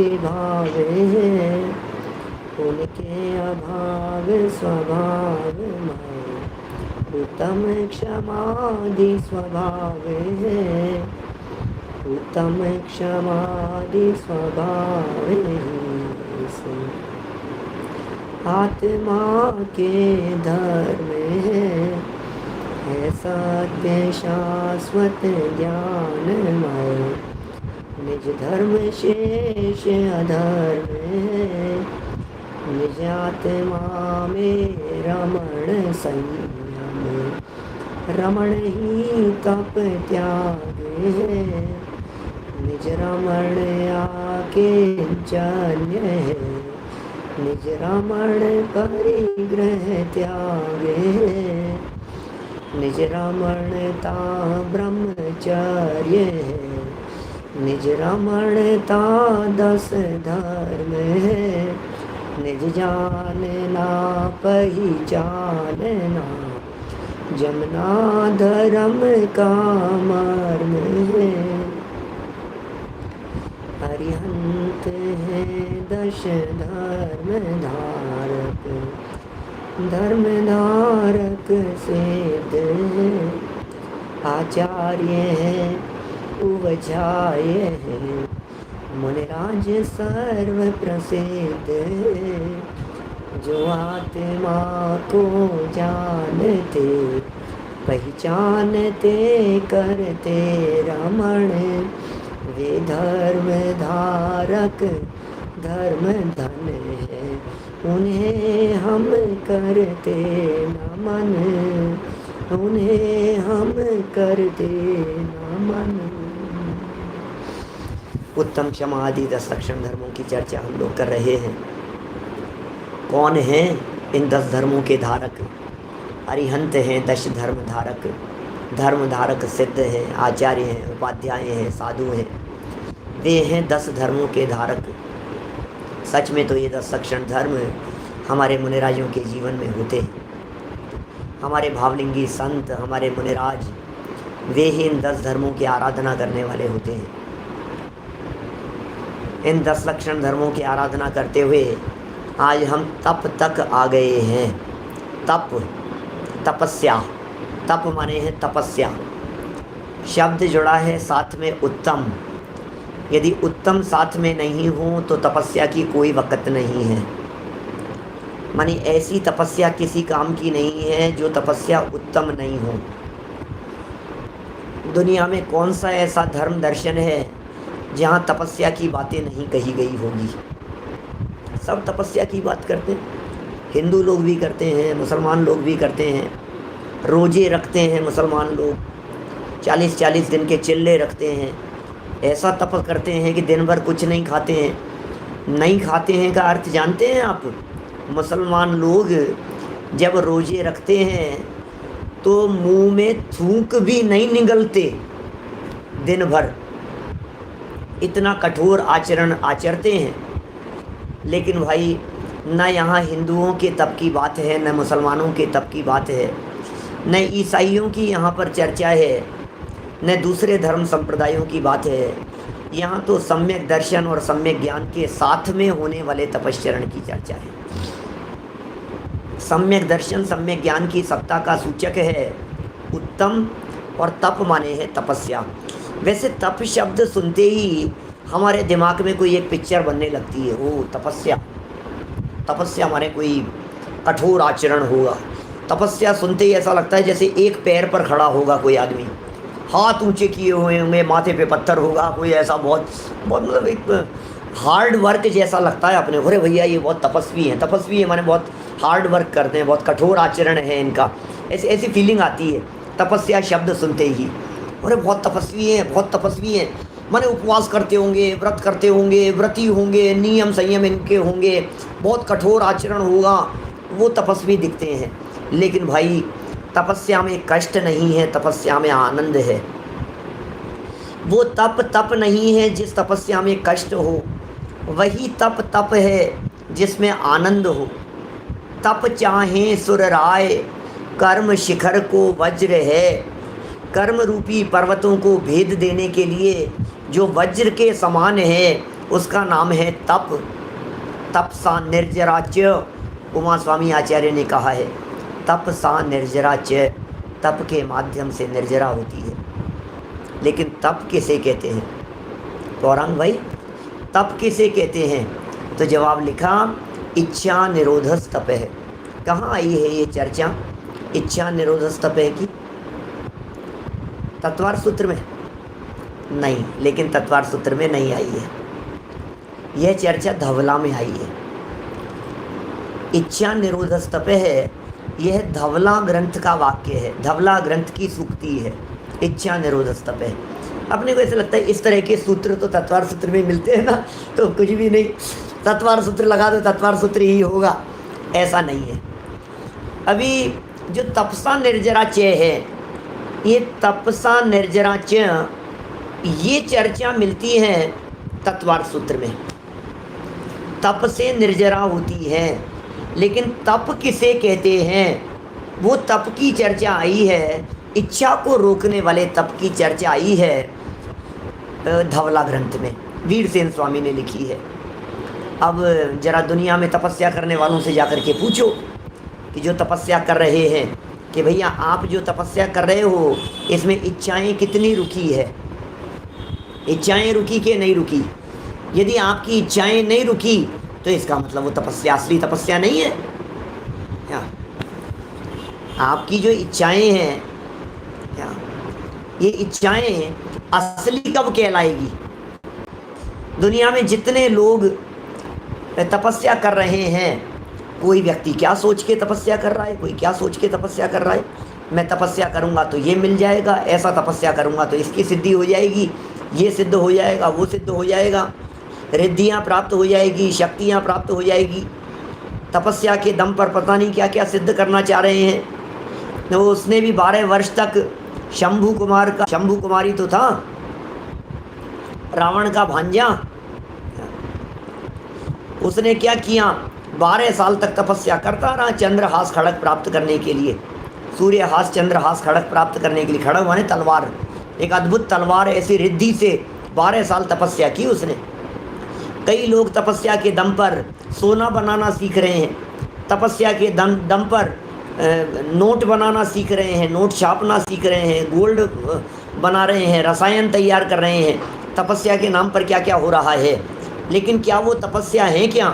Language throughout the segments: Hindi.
विभावे हैं, उनके अभाव स्वभाव में उत्तम क्षमादि स्वभाव है, उत्तम क्षमादि स्वभाव से आत्मा के धर्म है सत्य शाश्वत ज्ञानमय, निज धर्म शेष अधर्म है, निज आत्मा में रमण संयम, रमण ही तप त्याग है, निज रमण आकिंचन्य है, निज रमण परिग्रह त्याग है, निज रमणता ब्रह्मचर्य है, निज रमणता 10 धर्म है, निज जानना पहचानना जमना धर्म का मर्म है, अरिहंत है 10 धर्म धारक, धर्म धारक सिद्ध है, आचार्य है उवचाय है, मुनिराज सर्व प्रसिद्ध है, जो आत्मा को जानते पहचानते करते रमण, वे धर्म धारक धर्म धन है, उन्हें हम करते नमन, उन्हें हम करते नमन। उत्तम क्षमा आदि 10 लक्षण धर्मों की चर्चा हम लोग कर रहे हैं। कौन हैं इन 10 धर्मों के धारक? अरिहंत हैं 10 धर्म धारक, धर्म धारक सिद्ध हैं, आचार्य हैं, उपाध्याय हैं, साधु हैं, वे हैं 10 धर्मों के धारक। सच में तो ये 10 लक्षण धर्म हमारे मुनिराजों के जीवन में होते हैं। हमारे भावलिंगी संत, हमारे मुनिराज, वे ही इन 10 धर्मों की आराधना करने वाले होते हैं। इन 10 लक्षण धर्मों की आराधना करते हुए आज हम तप तक आ गए हैं। तप, तपस्या, तप माने है तपस्या। शब्द जुड़ा है साथ में उत्तम। यदि उत्तम साथ में नहीं हो तो तपस्या की कोई वक़्त नहीं है। मानी ऐसी तपस्या किसी काम की नहीं है जो तपस्या उत्तम नहीं हो। दुनिया में कौन सा ऐसा धर्म दर्शन है जहाँ तपस्या की बातें नहीं कही गई होगी? सब तपस्या की बात करते हैं। हिंदू लोग भी करते हैं, मुसलमान लोग भी करते हैं, रोजे रखते हैं मुसलमान लोग, 40-40 दिन के चिल्ले रखते हैं, ऐसा तप करते हैं कि दिन भर कुछ नहीं खाते हैं। नहीं खाते हैं का अर्थ जानते हैं आप? मुसलमान लोग जब रोजे रखते हैं तो मुंह में थूक भी नहीं निगलते दिन भर, इतना कठोर आचरण आचरते हैं। लेकिन भाई न यहाँ हिंदुओं के तप की बात है, न मुसलमानों के तप की बात है, न ईसाइयों की यहाँ पर चर्चा है, न दूसरे धर्म संप्रदायों की बात है। यहाँ तो सम्यक दर्शन और सम्यक ज्ञान के साथ में होने वाले तपश्चरण की चर्चा है। सम्यक दर्शन सम्यक ज्ञान की सत्ता का सूचक है उत्तम, और तप माने है तपस्या। वैसे तप शब्द सुनते ही हमारे दिमाग में कोई एक पिक्चर बनने लगती है, ओ तपस्या, तपस्या माने कोई कठोर आचरण होगा। तपस्या सुनते ही ऐसा लगता है जैसे एक पैर पर खड़ा होगा कोई आदमी, हाथ ऊंचे किए हुए होंगे, माथे पे पत्थर होगा, कोई ऐसा बहुत बहुत मतलब एक हार्ड वर्क जैसा लगता है अपने। अरे भैया ये बहुत तपस्वी हैं, तपस्वी है माने बहुत हार्ड वर्क करते हैं, बहुत कठोर आचरण है इनका, ऐसी ऐसी फीलिंग आती है तपस्या शब्द सुनते ही। अरे बहुत तपस्वी हैं, बहुत तपस्वी हैं, माने उपवास करते होंगे, व्रत करते होंगे, व्रती होंगे, नियम संयम इनके होंगे, बहुत कठोर आचरण होगा, वो तपस्वी दिखते हैं। लेकिन भाई तपस्या में कष्ट नहीं है, तपस्या में आनंद है। वो तप नहीं है जिस तपस्या में कष्ट हो, वही तप है जिसमें आनंद हो। तप चाहे सुर राय, कर्म शिखर को वज्र है। कर्म रूपी पर्वतों को भेद देने के लिए जो वज्र के समान है, उसका नाम है तप। तप सा निर्जराच्य, उमा स्वामी आचार्य ने कहा है, तप सा निर्जराच्य, तप के माध्यम से निर्जरा होती है। लेकिन तप किसे कहते हैं गौरांग भाई, तप किसे कहते हैं? तो जवाब लिखा, इच्छा निरोधस तप है। कहाँ आई है ये चर्चा इच्छा निरोधस तप है की? तत्वार सूत्र में नहीं, लेकिन तत्वार सूत्र में नहीं आई है। यह चर्चा धवला में आई है। इच्छा निरोधस तप है, यह धवला ग्रंथ का वाक्य है, धवला ग्रंथ की सूक्ति है। इच्छा निरोधस तप है। अपने को ऐसा लगता है इस तरह के सूत्र तो तत्वार सूत्र में मिलते हैं ना, तो कुछ भी नहीं, तत्वार सूत्र लगा दो तत्वार सूत्र ही होगा, ऐसा नहीं है। अभी जो तपसा निर्जराच्य है, ये तपसा निर्जराच्य, ये चर्चा मिलती है तत्वार सूत्र में। तप से निर्जरा होती है, लेकिन तप किसे कहते हैं वो तप की चर्चा आई है, इच्छा को रोकने वाले तप की चर्चा आई है धवला ग्रंथ में, वीरसेन स्वामी ने लिखी है। अब जरा दुनिया में तपस्या करने वालों से जाकर के पूछो कि जो तपस्या कर रहे हैं कि भैया आप जो तपस्या कर रहे हो इसमें इच्छाएं कितनी रुकी है, इच्छाएं रुकी कि नहीं रुकी? यदि आपकी इच्छाएं नहीं रुकी तो इसका मतलब वो तपस्या असली तपस्या नहीं है। क्या आपकी जो इच्छाएं हैं, क्या ये इच्छाएं असली कब कहलाएगी? दुनिया में जितने लोग तपस्या कर रहे हैं, कोई व्यक्ति क्या सोच के तपस्या कर रहा है, कोई क्या सोच के तपस्या कर रहा है, मैं तपस्या करूंगा तो ये मिल जाएगा, ऐसा तपस्या करूंगा तो इसकी सिद्धि हो जाएगी, ये सिद्ध हो जाएगा, वो सिद्ध हो जाएगा, रिद्धियाँ प्राप्त हो जाएगी, शक्तियाँ प्राप्त हो जाएगी। तपस्या के दम पर पता नहीं क्या क्या सिद्ध करना चाह रहे हैं। तो उसने भी 12 वर्ष तक शंभू कुमारी तो था, रावण का भांजा, उसने क्या किया, 12 साल तक तपस्या करता रहा चंद्रहास खड़ग प्राप्त करने के लिए, सूर्यहास चंद्रहास खड़ग प्राप्त करने के लिए। खड़ग माने तलवार, एक अद्भुत तलवार, ऐसी रिद्धि से 12 साल तपस्या की उसने। कई लोग तपस्या के दम पर सोना बनाना सीख रहे हैं, तपस्या के दम पर नोट बनाना सीख रहे हैं, नोट छापना सीख रहे हैं, गोल्ड बना रहे हैं, रसायन तैयार कर रहे हैं। तपस्या के नाम पर क्या क्या हो रहा है, लेकिन क्या वो तपस्या है क्या?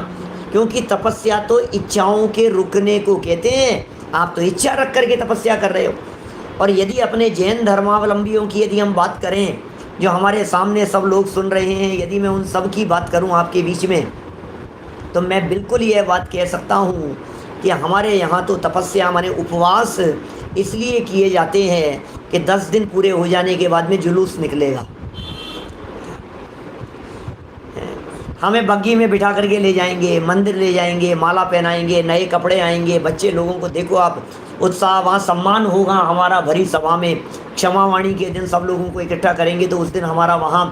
क्योंकि तपस्या तो इच्छाओं के रुकने को कहते हैं। आप तो इच्छा रख करके तपस्या कर रहे हो। और यदि अपने जैन धर्मावलंबियों की यदि हम बात करें, जो हमारे सामने सब लोग सुन रहे हैं, यदि मैं उन सब की बात करूं आपके बीच में, तो मैं बिल्कुल यह बात कह सकता हूं कि हमारे यहाँ तो तपस्या माने उपवास इसलिए किए जाते हैं कि 10 दिन पूरे हो जाने के बाद में जुलूस निकलेगा। हमें बग्गी में बिठा करके ले जाएंगे, मंदिर ले जाएंगे, माला पहनाएंगे, नए कपड़े आएंगे, बच्चे लोगों को देखो आप उत्साह, वहाँ सम्मान होगा हमारा भरी सभा में। क्षमावाणी के दिन सब लोगों को इकट्ठा करेंगे तो उस दिन हमारा वहाँ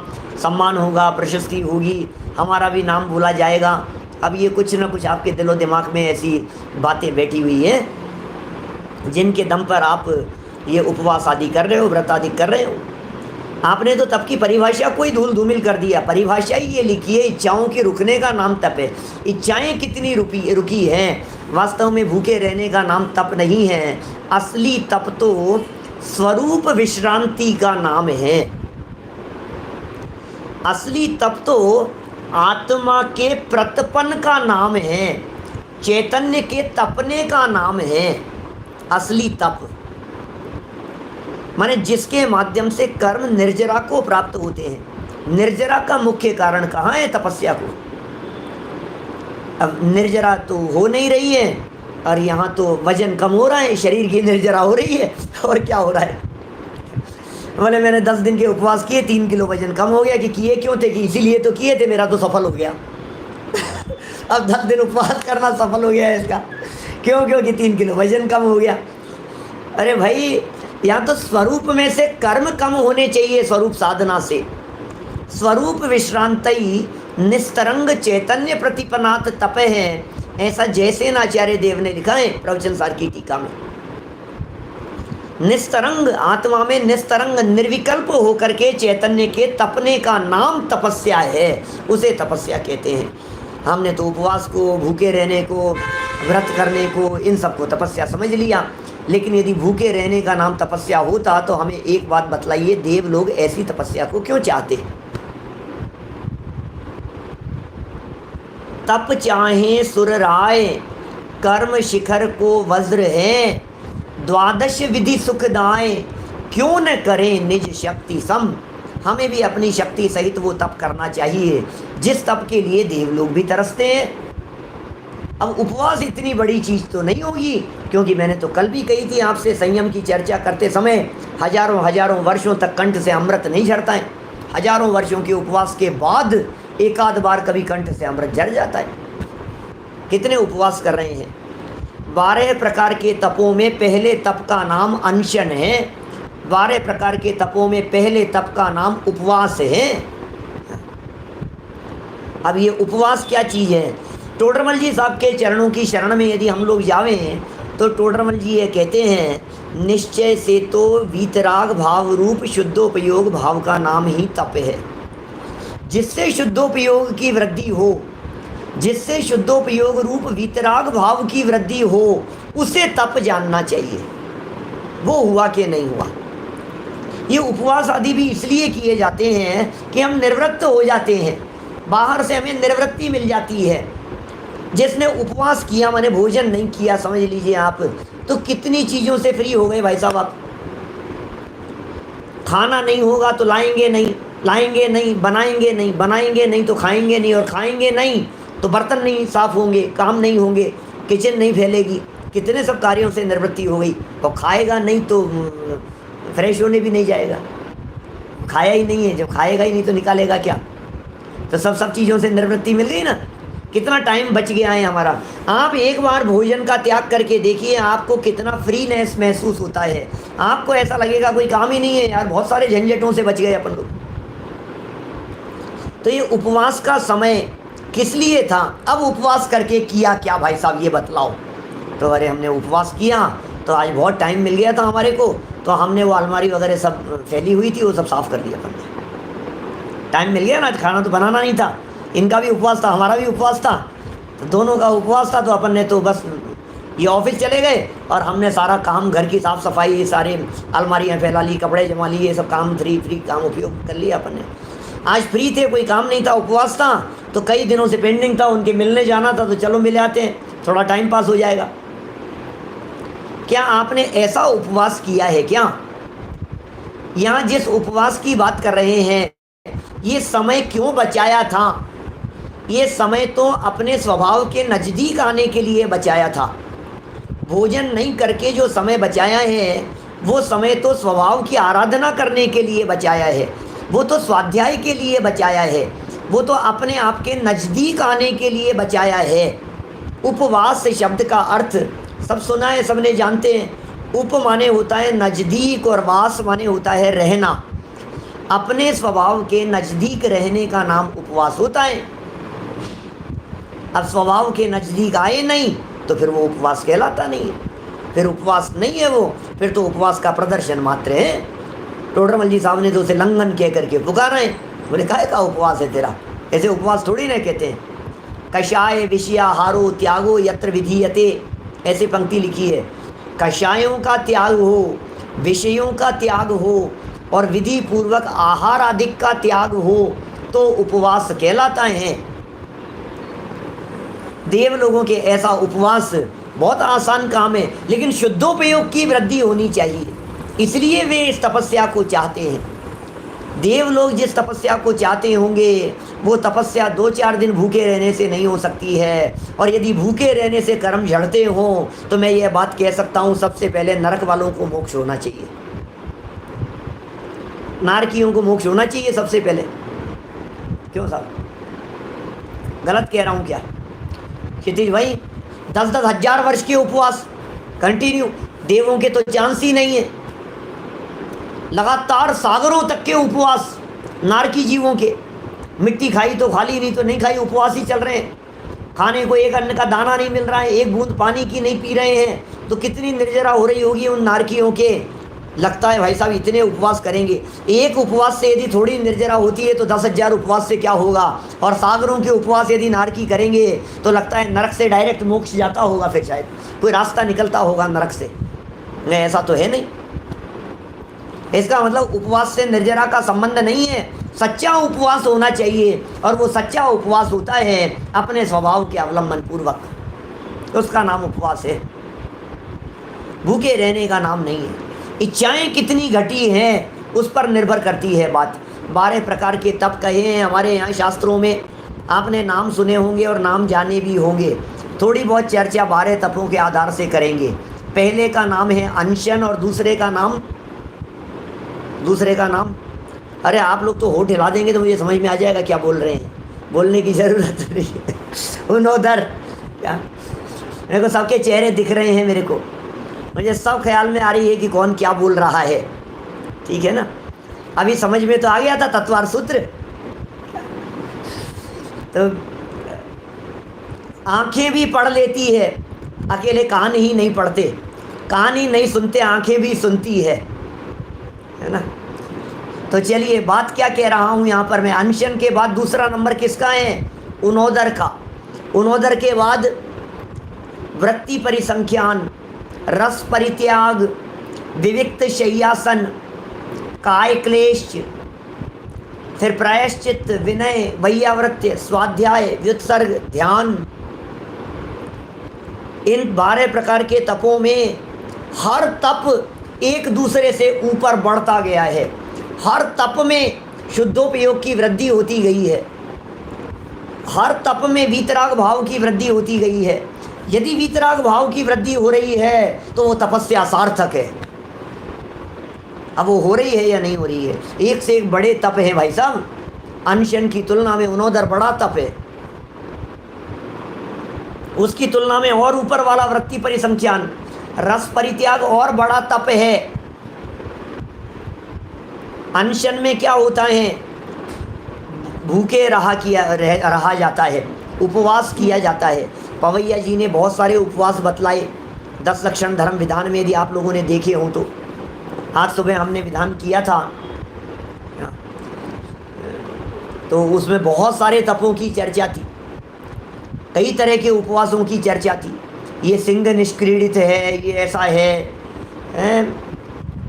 सम्मान होगा, प्रशस्ति होगी, हमारा भी नाम बोला जाएगा। अब ये कुछ ना कुछ आपके दिलो दिमाग में ऐसी बातें बैठी हुई हैं जिनके दम पर आप ये उपवास आदि कर रहे हो, व्रत आदि कर रहे हो। आपने तो तप की परिभाषा कोई धूल धूमिल कर दिया। परिभाषा ही ये लिखी है, इच्छाओं के रुकने का नाम तप है। इच्छाएं कितनी रुकी हैं? वास्तव में भूखे रहने का नाम तप नहीं है। असली तप तो स्वरूप विश्रांति का नाम है। असली तप तो आत्मा के प्रतपन का नाम है, चैतन्य के तपने का नाम है असली तप। माने जिसके माध्यम से कर्म निर्जरा को प्राप्त होते हैं। निर्जरा का मुख्य कारण कहाँ है तपस्या को? अब निर्जरा तो हो नहीं रही है, और यहाँ तो वजन कम हो रहा है, शरीर की निर्जरा हो रही है। और क्या हो रहा है? बोले मैंने 10 दिन के उपवास किए, 3 किलो वजन कम हो गया। कि किए क्यों थे? कि इसीलिए तो किए थे, मेरा तो सफल हो गया। अब 10 दिन उपवास करना सफल हो गया है इसका। क्यों? क्योंकि 3 किलो वजन कम हो गया। अरे भाई, यहाँ तो स्वरूप में से कर्म कम होने चाहिए, स्वरूप साधना से। स्वरूप विश्रांति निस्तरंग चैतन्य प्रतिपनात तप है, ऐसा जैसे आचार्य देव ने लिखा है प्रवचन सार की टीका में। निस्तरंग, आत्मा में निस्तरंग निर्विकल्प होकर के चैतन्य के तपने का नाम तपस्या है, उसे तपस्या कहते हैं। हमने तो उपवास को, भूखे रहने को, व्रत करने को, इन सबको तपस्या समझ लिया। लेकिन यदि भूखे रहने का नाम तपस्या होता तो हमें एक बात बतलाइए, देव लोग ऐसी तपस्या को क्यों चाहते? तप चाहे सुर राय, कर्म शिखर को वज्र है, द्वादश विधि सुखदाय, क्यों न करें निज शक्ति सम। हमें भी अपनी शक्ति सहित वो तप करना चाहिए जिस तप के लिए देव लोग भी तरसते हैं। अब उपवास इतनी बड़ी चीज़ तो नहीं होगी, क्योंकि मैंने तो कल भी कही थी आपसे, संयम की चर्चा करते समय हजारों हजारों वर्षों तक कंठ से अमृत नहीं झरता है। हजारों वर्षों के उपवास के बाद एक आध बार कभी कंठ से अमृत झर जाता है। कितने उपवास कर रहे हैं? 12 प्रकार के तपों में पहले तप का नाम अनशन है। 12 प्रकार के तपों में पहले तप का नाम उपवास है। अब ये उपवास क्या चीज़ है? टोडरमल जी साहब के चरणों की शरण में यदि हम लोग जावें तो टोडरमल जी ये कहते हैं, निश्चय से तो वीतराग भाव रूप शुद्धोपयोग भाव का नाम ही तप है। जिससे शुद्धोपयोग की वृद्धि हो, जिससे शुद्धोपयोग रूप वीतराग भाव की वृद्धि हो, उसे तप जानना चाहिए। वो हुआ कि नहीं हुआ। ये उपवास आदि भी इसलिए किए जाते हैं कि हम निवृत्त हो जाते हैं, बाहर से हमें निवृत्ति मिल जाती है। जिसने उपवास किया, माने भोजन नहीं किया, समझ लीजिए आप, तो कितनी चीज़ों से फ्री हो गए भाई साहब आप। खाना नहीं होगा तो लाएंगे नहीं, लाएंगे नहीं, बनाएंगे नहीं, बनाएंगे नहीं तो खाएंगे नहीं, और खाएंगे नहीं तो बर्तन नहीं साफ होंगे, काम नहीं होंगे, किचन नहीं फैलेगी, कितने सब कार्यों से निवृत्ति हो गई। और खाएगा नहीं तो फ्रेश होने भी नहीं जाएगा। खाया ही नहीं है, जब खाएगा ही नहीं तो निकालेगा क्या? तो सब चीज़ों से निवृत्ति मिल गई ना। कितना टाइम बच गया है हमारा। आप एक बार भोजन का त्याग करके देखिए, आपको कितना फ्रीनेस महसूस होता है। आपको ऐसा लगेगा कोई काम ही नहीं है यार, बहुत सारे झंझटों से बच गए अपन लोग। तो ये उपवास का समय किस लिए था? अब उपवास करके किया क्या भाई साहब, ये बतलाओ। तो अरे हमने उपवास किया तो आज बहुत टाइम मिल गया था हमारे को, तो हमने वो अलमारी वगैरह सब फैली हुई थी वो सब साफ़ कर दिया अपन ने। टाइम मिल गया ना, आज खाना तो बनाना नहीं था। इनका भी उपवास था, हमारा भी उपवास था, तो दोनों का उपवास था। तो अपन ने तो बस ये ऑफिस चले गए और हमने सारा काम, घर की साफ़ सफाई, ये सारे अलमारियाँ फैला ली, कपड़े जमा लिए, ये सब काम फ्री काम उपयोग कर लिया अपन ने। आज फ्री थे, कोई काम नहीं था, उपवास था, तो कई दिनों से पेंडिंग था, उनके मिलने जाना था, तो चलो मिले आते हैं, थोड़ा टाइम पास हो जाएगा। क्या आपने ऐसा उपवास किया है क्या? यहाँ जिस उपवास की बात कर रहे हैं, ये समय क्यों बचाया था? ये समय तो अपने स्वभाव के नज़दीक आने के लिए बचाया था। भोजन नहीं करके जो समय बचाया है, वो समय तो स्वभाव की आराधना करने के लिए बचाया है, वो तो स्वाध्याय के लिए बचाया है, वो तो अपने आप के नज़दीक आने के लिए बचाया है। उपवास शब्द का अर्थ सब सुना है, सबने जानते हैं। उप माने होता है नज़दीक और वास माने होता है रहना। अपने स्वभाव के नज़दीक रहने का नाम उपवास होता है। अब स्वभाव के नज़दीक आए नहीं तो फिर वो उपवास कहलाता नहीं है, फिर उपवास नहीं है वो, फिर तो उपवास का प्रदर्शन मात्र है। टोडरमल जी साहब ने तो उसे लंघन कह करके पुकारा है। बोले काहे का उपवास है तेरा? ऐसे उपवास थोड़ी ना कहते हैं। कषाय विषयाहारो त्यागो यत्र विधीयते, ऐसी पंक्ति लिखी है। कषायों का त्याग हो, विषयों का त्याग हो और विधि पूर्वक आहार आदि का त्याग हो तो उपवास कहलाता है। देव लोगों के ऐसा उपवास बहुत आसान काम है, लेकिन शुद्धोपयोग की वृद्धि होनी चाहिए, इसलिए वे इस तपस्या को चाहते हैं। देव लोग जिस तपस्या को चाहते होंगे वो तपस्या 2-4 दिन भूखे रहने से नहीं हो सकती है। और यदि भूखे रहने से कर्म झड़ते हों तो मैं ये बात कह सकता हूँ, सबसे पहले नरक वालों को मोक्ष होना चाहिए, नारकियों को मोक्ष होना चाहिए सबसे पहले। क्यों साहब, गलत कह रहा हूँ क्या? क्षितिज भाई, 10-10 हज़ार वर्ष के उपवास कंटिन्यू, देवों के तो चांस ही नहीं है। लगातार सागरों तक के उपवास नारकी जीवों के, मिट्टी खाई तो खाली, नहीं तो नहीं खाई, उपवास ही चल रहे हैं। खाने को एक अन्न का दाना नहीं मिल रहा है, एक बूंद पानी की नहीं पी रहे हैं, तो कितनी निर्जरा हो रही होगी उन नारकियों के। लगता है भाई साहब इतने उपवास करेंगे, एक उपवास से यदि थोड़ी निर्जरा होती है तो 10,000 उपवास से क्या होगा, और सागरों के उपवास यदि नारकी करेंगे तो लगता है नरक से डायरेक्ट मोक्ष जाता होगा, फिर शायद कोई रास्ता निकलता होगा नरक से। नहीं, ऐसा तो है नहीं। इसका मतलब उपवास से निर्जरा का संबंध नहीं है, सच्चा उपवास होना चाहिए, और वो सच्चा उपवास होता है अपने स्वभाव के अवलंबन पूर्वक, उसका नाम उपवास है, भूखे रहने का नाम नहीं है। इच्छाएं कितनी घटी हैं उस पर निर्भर करती है बात। 12 प्रकार के तप कहे हैं हमारे यहाँ शास्त्रों में, आपने नाम सुने होंगे और नाम जाने भी होंगे। थोड़ी बहुत चर्चा 12 तपों के आधार से करेंगे। पहले का नाम है अनशन, और दूसरे का नाम अरे आप लोग तो होठ हिला देंगे तो मुझे समझ में आ जाएगा क्या बोल रहे हैं, बोलने की ज़रूरत नहीं है। उनोदर, क्या मेरे को सबके चेहरे दिख रहे हैं, मेरे को मुझे सब ख्याल में आ रही है कि कौन क्या बोल रहा है, ठीक है ना। अभी समझ में तो आ गया था तत्वार सूत्र। तो आंखें भी पढ़ लेती है, अकेले कान ही नहीं पढ़ते, कान ही नहीं सुनते, आंखें भी सुनती है ना। तो चलिए, बात क्या कह रहा हूँ यहाँ पर मैं, अनशन के बाद दूसरा नंबर किसका है, उनोदर का। उनोदर के बाद वृत्ति परिसंख्यान, रस परित्याग, विविक्त शय्यासन, काय क्लेश, फिर प्रायश्चित, विनय, वैयावृत्य, स्वाध्याय, व्युत्सर्ग, ध्यान। इन 12 प्रकार के तपों में हर तप एक दूसरे से ऊपर बढ़ता गया है, हर तप में शुद्धोपयोग की वृद्धि होती गई है, हर तप में वीतराग भाव की वृद्धि होती गई है। यदि वीतराग भाव की वृद्धि हो रही है तो वो तपस्या सार्थक है। अब वो हो रही है या नहीं हो रही है, एक से एक बड़े तप हैं भाई साहब। अनशन की तुलना में उनोदर बड़ा तप है, उसकी तुलना में और ऊपर वाला वृत्ति परिसंख्यान, रस परित्याग और बड़ा तप है। अनशन में क्या होता है, भूखे रहा जाता है, उपवास किया जाता है। पवैया जी ने बहुत सारे उपवास बतलाए 10 लक्षण धर्म विधान में, यदि आप लोगों ने देखे हों तो। आज सुबह हमने विधान किया था, तो उसमें बहुत सारे तपों की चर्चा थी, कई तरह के उपवासों की चर्चा थी। ये सिंह निष्क्रीडित है, ये ऐसा है,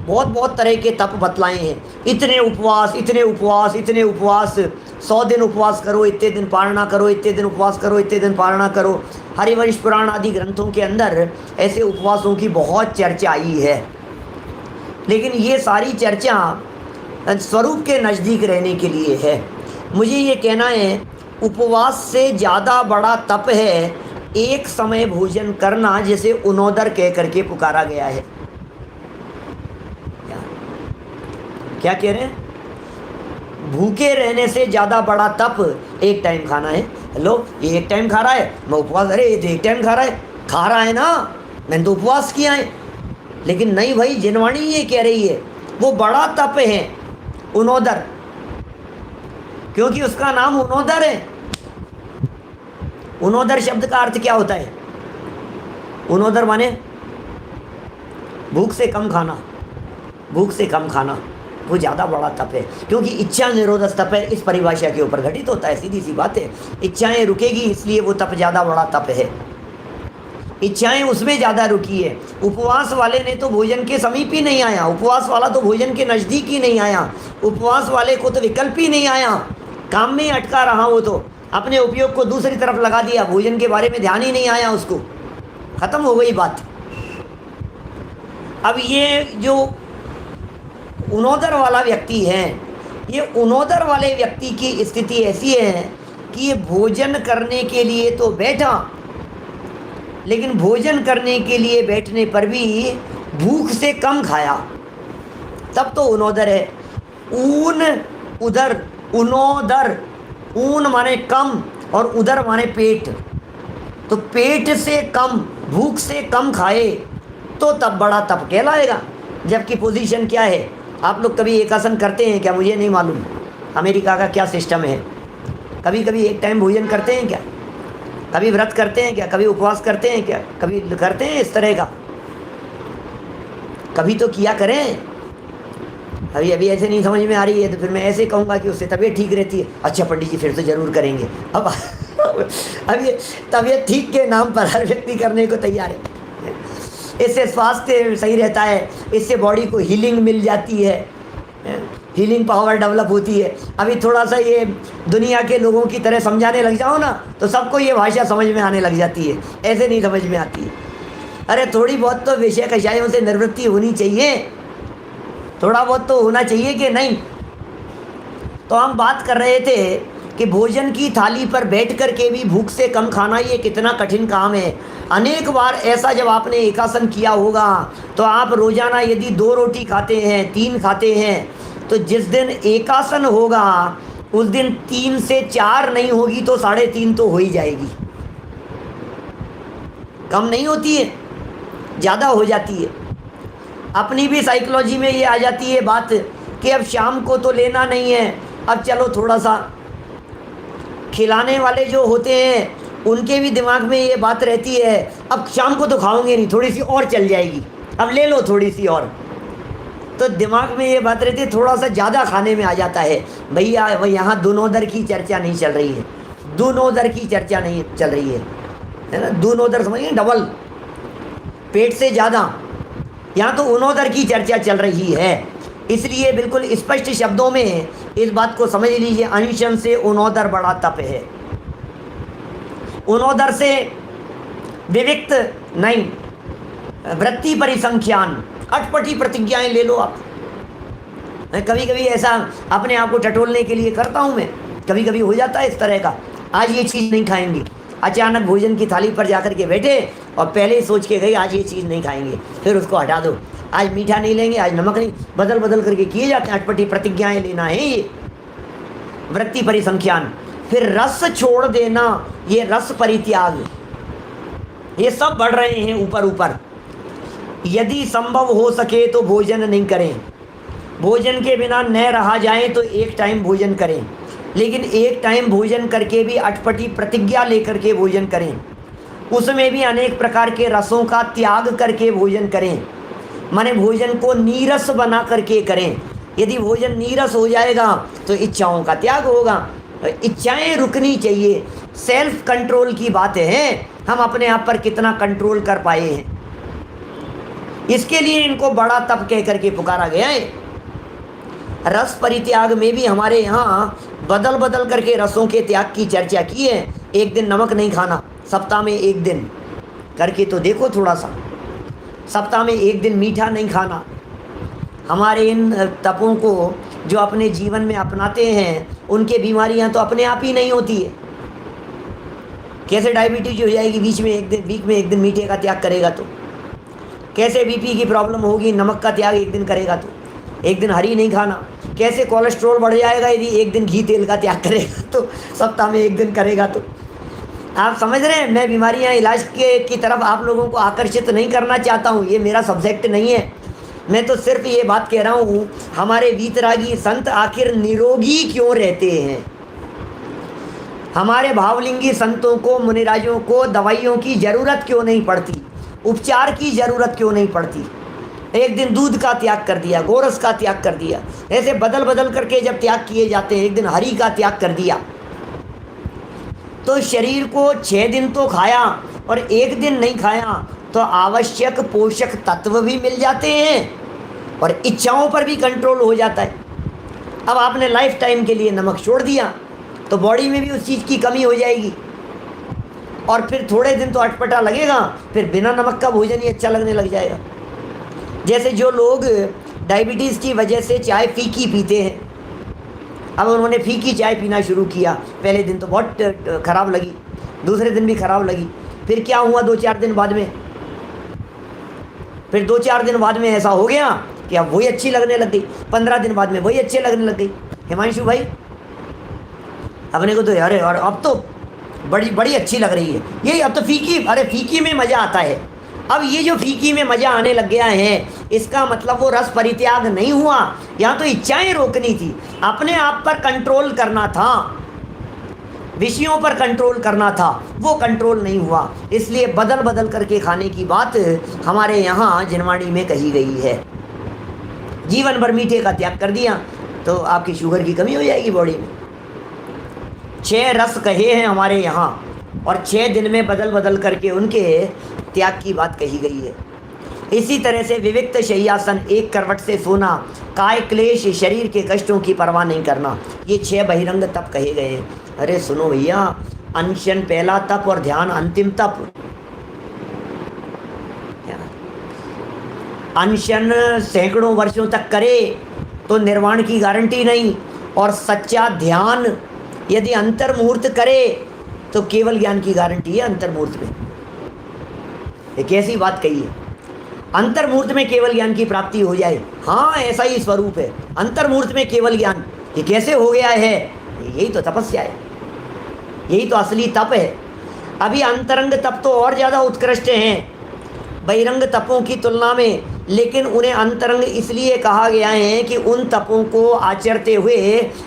बहुत तरह के तप बतलाए हैं। इतने उपवास, इतने उपवास, इतने उपवास, 100 दिन उपवास करो, इतने दिन पारणा करो, इतने दिन उपवास करो, इतने दिन पारणा करो। हरिवंश पुराण आदि ग्रंथों के अंदर ऐसे उपवासों की बहुत चर्चा आई है, लेकिन ये सारी चर्चा स्वरूप के नज़दीक रहने के लिए है। मुझे ये कहना है, उपवास से ज़्यादा बड़ा तप है एक समय भोजन करना, जिसे उनोदर कह करके पुकारा गया है। क्या कह रहे हैं, भूखे रहने से ज़्यादा बड़ा तप एक टाइम खाना है। हेलो, ये एक टाइम खा रहा है, मैं उपवास, अरे ये तो एक टाइम खा रहा है ना, मैंने तो उपवास किया है। लेकिन नहीं भाई, जिनवाणी ये कह रही है वो बड़ा तप है उनोदर, क्योंकि उसका नाम उनोदर है। उनोदर शब्द का अर्थ क्या होता है, उनोदर माने भूख से कम खाना, भूख से कम खाना, वो ज़्यादा बड़ा तप है, क्योंकि इच्छा निरोधक तप है, इस परिभाषा के ऊपर घटित होता है। सीधी सी बात है, इच्छाएं रुकेगी इसलिए वो तप ज़्यादा बड़ा तप है, इच्छाएं उसमें ज़्यादा रुकी है। उपवास वाले ने तो भोजन के समीप ही नहीं आया, उपवास वाला तो भोजन के नज़दीक ही नहीं आया, उपवास वाले को तो विकल्प ही नहीं आया, काम में ही अटका रहा, वो तो अपने उपयोग को दूसरी तरफ लगा दिया, भोजन के बारे में ध्यान ही नहीं आया उसको, ख़त्म हो गई बात। अब ये जो उनोदर वाला व्यक्ति है, ये उनोदर वाले व्यक्ति की स्थिति ऐसी है कि ये भोजन करने के लिए तो बैठा, लेकिन भोजन करने के लिए बैठने पर भी भूख से कम खाया, तब तो उनोदर है। ऊन उदर, उनोदर, ऊन माने कम और उदर माने पेट, तो पेट से कम, भूख से कम खाए तो तब बड़ा तप कहलाएगा। जबकि पोजीशन क्या है, आप लोग कभी एक आसन करते हैं क्या, मुझे नहीं मालूम अमेरिका का क्या सिस्टम है, कभी कभी एक टाइम भोजन करते हैं क्या, कभी व्रत करते हैं क्या, कभी उपवास करते हैं क्या, कभी करते हैं इस तरह का, कभी तो किया करें। अभी अभी ऐसे नहीं समझ में आ रही है तो फिर मैं ऐसे कहूँगा कि उससे तबीयत ठीक रहती है। अच्छा पंडित जी फिर तो ज़रूर करेंगे। अब अब ये तबीयत ठीक के नाम पर हर व्यक्ति करने को तैयार है। इससे स्वास्थ्य सही रहता है, इससे बॉडी को हीलिंग मिल जाती है, हीलिंग पावर डेवलप होती है। अभी थोड़ा सा ये दुनिया के लोगों की तरह समझाने लग जाओ ना तो सबको ये भाषा समझ में आने लग जाती है, ऐसे नहीं समझ में आती है। अरे थोड़ी बहुत तो विषय कषायों से निवृत्ति होनी चाहिए, थोड़ा बहुत तो होना चाहिए कि नहीं। तो हम बात कर रहे थे कि भोजन की थाली पर बैठ कर के भी भूख से कम खाना ये कितना कठिन काम है। अनेक बार ऐसा जब आपने एकासन किया होगा तो आप रोज़ाना यदि 2 रोटी खाते हैं, 3 खाते हैं, तो जिस दिन एकासन होगा उस दिन 3 से 4 नहीं होगी तो 3.5 तो हो ही जाएगी। कम नहीं होती है, ज़्यादा हो जाती है। अपनी भी साइकोलॉजी में ये आ जाती है बात कि अब शाम को तो लेना नहीं है, अब चलो थोड़ा सा। खिलाने वाले जो होते हैं उनके भी दिमाग में ये बात रहती है अब शाम को तो खाओगे नहीं, थोड़ी सी और चल जाएगी, अब ले लो थोड़ी सी और। तो दिमाग में ये बात रहती है, थोड़ा सा ज़्यादा खाने में आ जाता है। भैया यहाँ दूनोदर की चर्चा नहीं चल रही है, दूनोदर की चर्चा नहीं चल रही है ना। दूनोदर समझिए, डबल पेट से ज़्यादा, यहाँ तो उनोदर की चर्चा चल रही है। इसलिए बिल्कुल स्पष्ट शब्दों में इस बात को समझ लीजिए, अनशन से उनोदर बड़ा तप है। उनोदर से विविक्त नहीं, वृत्ति परिसंख्यान, अटपटी प्रतिज्ञाएं ले लो आप। मैं कभी कभी ऐसा अपने आप को टटोलने के लिए करता हूँ, मैं कभी कभी हो जाता है इस तरह का, आज ये चीज़ नहीं खाएंगे। अचानक भोजन की थाली पर जाकर के बैठे और पहले ही सोच के गए आज ये चीज़ नहीं खाएंगे, फिर उसको हटा दो, आज मीठा नहीं लेंगे, आज नमक नहीं, बदल बदल करके किए जाते हैं। अटपटी प्रतिज्ञाएं लेना है ये वृत्ति परिसंख्यान। फिर रस छोड़ देना, ये रस परित्याग, ये सब बढ़ रहे हैं ऊपर ऊपर। यदि संभव हो सके तो भोजन नहीं करें, भोजन के बिना न रहा जाए तो एक टाइम भोजन करें, लेकिन एक टाइम भोजन करके भी अटपटी प्रतिज्ञा लेकर के भोजन करें, उसमें भी अनेक प्रकार के रसों का त्याग करके भोजन करें। माने भोजन को नीरस बना करके करें। यदि भोजन नीरस हो जाएगा तो इच्छाओं का त्याग होगा, इच्छाएं रुकनी चाहिए। सेल्फ कंट्रोल की बातें हैं, हम अपने आप पर कितना कंट्रोल कर पाए हैं, इसके लिए इनको बड़ा तप कह करके पुकारा गया है। रस परित्याग में भी हमारे यहाँ बदल बदल करके रसों के त्याग की चर्चा की है। एक दिन नमक नहीं खाना, सप्ताह में 1 दिन करके तो देखो थोड़ा सा, सप्ताह में 1 दिन मीठा नहीं खाना। हमारे इन तपों को जो अपने जीवन में अपनाते हैं उनके बीमारियां तो अपने आप ही नहीं होती है। कैसे डायबिटीज हो जाएगी बीच में 1 दिन, वीक में 1 दिन मीठे का त्याग करेगा तो? कैसे बीपी की प्रॉब्लम होगी नमक का त्याग 1 दिन करेगा तो? 1 दिन हरी नहीं खाना। कैसे कोलेस्ट्रॉल बढ़ जाएगा यदि 1 दिन घी तेल का त्याग करेगा तो, सप्ताह में 1 दिन करेगा तो? आप समझ रहे हैं, मैं बीमारियां इलाज की तरफ आप लोगों को आकर्षित नहीं करना चाहता हूँ, ये मेरा सब्जेक्ट नहीं है। मैं तो सिर्फ ये बात कह रहा हूँ हमारे वीतरागी संत आखिर निरोगी क्यों रहते हैं। हमारे भावलिंगी संतों को, मुनिराजों को दवाइयों की ज़रूरत क्यों नहीं पड़ती, उपचार की ज़रूरत क्यों नहीं पड़ती। 1 दिन दूध का त्याग कर दिया, गोरस का त्याग कर दिया, ऐसे बदल बदल करके जब त्याग किए जाते हैं, 1 दिन हरी का त्याग कर दिया तो शरीर को 6 दिन तो खाया और 1 दिन नहीं खाया तो आवश्यक पोषक तत्व भी मिल जाते हैं और इच्छाओं पर भी कंट्रोल हो जाता है। अब आपने लाइफ टाइम के लिए नमक छोड़ दिया तो बॉडी में भी उस चीज़ की कमी हो जाएगी और फिर थोड़े दिन तो अटपटा लगेगा, फिर बिना नमक का भोजन ही अच्छा लगने लग जाएगा। जैसे जो लोग डायबिटीज़ की वजह से चाय फीकी पीते हैं, अब उन्होंने फीकी चाय पीना शुरू किया, पहले दिन तो बहुत ख़राब लगी, दूसरे दिन भी ख़राब लगी, फिर क्या हुआ 2-4 दिन बाद में, फिर 2-4 दिन बाद में ऐसा हो गया कि अब वही अच्छी लगने लग गई, 15 दिन बाद में वही अच्छे लगने लग गई। हिमांशु भाई अपने को तो अरे और अब तो बड़ी बड़ी अच्छी लग रही है ये, अब तो फीकी, अरे फीकी में मज़ा आता है। अब ये जो फीकी में मज़ा आने लग गया है इसका मतलब वो रस परित्याग नहीं हुआ, यहाँ तो इच्छाएं रोकनी थी, अपने आप पर कंट्रोल करना था, विषयों पर कंट्रोल करना था, वो कंट्रोल नहीं हुआ। इसलिए बदल बदल करके खाने की बात हमारे यहाँ जिनवाणी में कही गई है। जीवन भर मीठे का त्याग कर दिया तो आपकी शुगर की कमी हो जाएगी बॉडी में। 6 रस कहे हैं हमारे यहाँ और 6 दिन में बदल बदल करके उनके त्याग की बात कही गई है। इसी तरह से विविक्त शय्यासन, एक करवट से सोना, काय क्लेश, शरीर के कष्टों की परवाह नहीं करना, ये 6 बहिरंग तप कहे गए हैं। अरे सुनो भैया, अनशन पहला तप और ध्यान अंतिम तप। अनशन सैकड़ों वर्षों तक करे तो निर्वाण की गारंटी नहीं, और सच्चा ध्यान यदि अंतर मुहूर्त करे तो केवल ज्ञान की गारंटी है अंतर मुहूर्त में। एक ऐसी बात कही है, अंतर मुहूर्त में केवल ज्ञान की प्राप्ति हो जाए। हाँ, ऐसा ही स्वरूप है, अंतर मुहूर्त में केवल ज्ञान। ये कैसे हो गया है? यही तो तपस्या है, यही तो असली तप है। अभी अंतरंग तप तो और ज़्यादा उत्कृष्ट हैं बहिरंग तपों की तुलना में, लेकिन उन्हें अंतरंग इसलिए कहा गया है कि उन तपों को आचरते हुए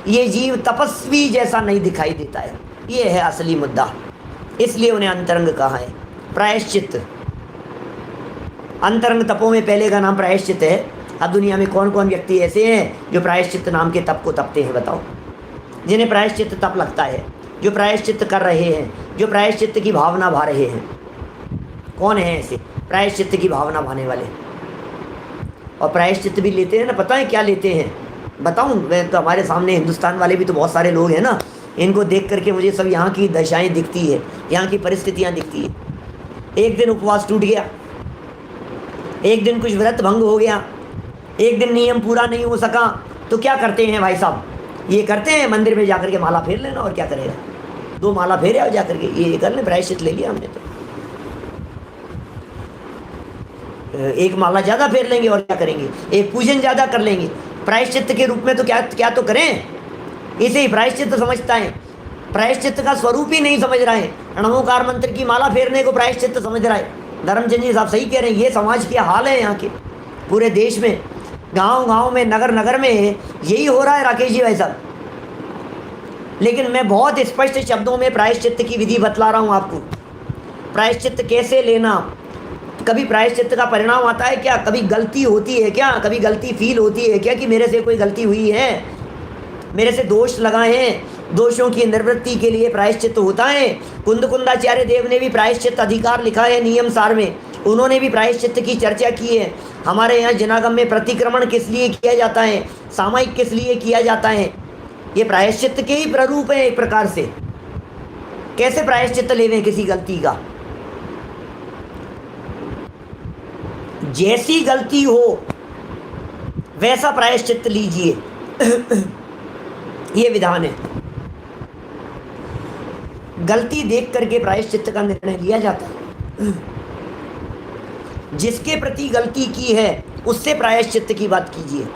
ये जीव तपस्वी जैसा नहीं दिखाई देता है। ये है असली मुद्दा, इसलिए उन्हें अंतरंग कहा है। प्रायश्चित, अंतरंग तपों में पहले का नाम प्रायश्चित है। अब दुनिया में कौन कौन व्यक्ति ऐसे हैं जो प्रायश्चित नाम के तप को तपते हैं? बताओ, जिन्हें प्रायश्चित तप लगता है, जो प्रायश्चित कर रहे हैं, जो प्रायश्चित की भावना भा रहे हैं। कौन है ऐसे प्रायश्चित की भावना भाने वाले? और प्रायश्चित भी लेते हैं ना, पता है क्या लेते हैं? बताऊं मैं तो, हमारे सामने हिंदुस्तान वाले भी तो बहुत सारे लोग हैं ना, इनको देख करके मुझे सब यहाँ की दशाएं दिखती है, यहाँ की परिस्थितियाँ दिखती है। एक दिन उपवास टूट गया, एक दिन कुछ व्रत भंग हो गया, एक दिन नियम पूरा नहीं हो सका, तो क्या करते हैं भाई साहब? ये करते हैं मंदिर में जाकर के माला फेर लेना, और क्या करेगा? 2 माला फेरे और जाकर के ये कर लें, प्रायश्चित ले लिया हमने तो। एक माला ज़्यादा फेर लेंगे और क्या करेंगे? एक पूजन ज़्यादा कर लेंगे प्रायश्चित के रूप में, तो क्या तो करें। इसे ही प्रायश्चित समझता है, प्रायश्चित का स्वरूप ही नहीं समझ रहे हैं। नमोकार मंत्र की माला फेरने को प्रायश्चित समझ रहा है। धर्मचंद जी साहब सही कह रहे हैं, ये समाज के हाल है यहाँ के, पूरे देश में, गांव-गांव में, नगर-नगर में यही हो रहा है राकेश जी भाई साहब। लेकिन मैं बहुत स्पष्ट शब्दों में प्रायश्चित की विधि बतला रहा हूँ आपको। प्रायश्चित कैसे लेना? कभी प्रायश्चित का परिणाम आता है क्या? कभी गलती होती है क्या? कभी गलती फील होती है क्या कि मेरे से कोई गलती हुई है, मेरे से दोष लगाए हैं? दोषों की निवृत्ति के लिए प्रायश्चित होता है। कुंदकुंदाचार्य देव ने भी प्रायश्चित अधिकार लिखा है नियम सार में, उन्होंने भी प्रायश्चित की चर्चा की है। हमारे यहाँ जनागम में प्रतिक्रमण किस लिए किया जाता है, सामयिक किस लिए किया जाता है? ये प्रायश्चित के ही प्ररूप है एक प्रकार से। कैसे प्रायश्चित लेवें किसी गलती का? जैसी गलती हो वैसा प्रायश्चित लीजिए, ये विधान है। गलती देख करके प्रायश्चित का निर्णय लिया जाता है। जिसके प्रति गलती की है उससे प्रायश्चित की बात कीजिए।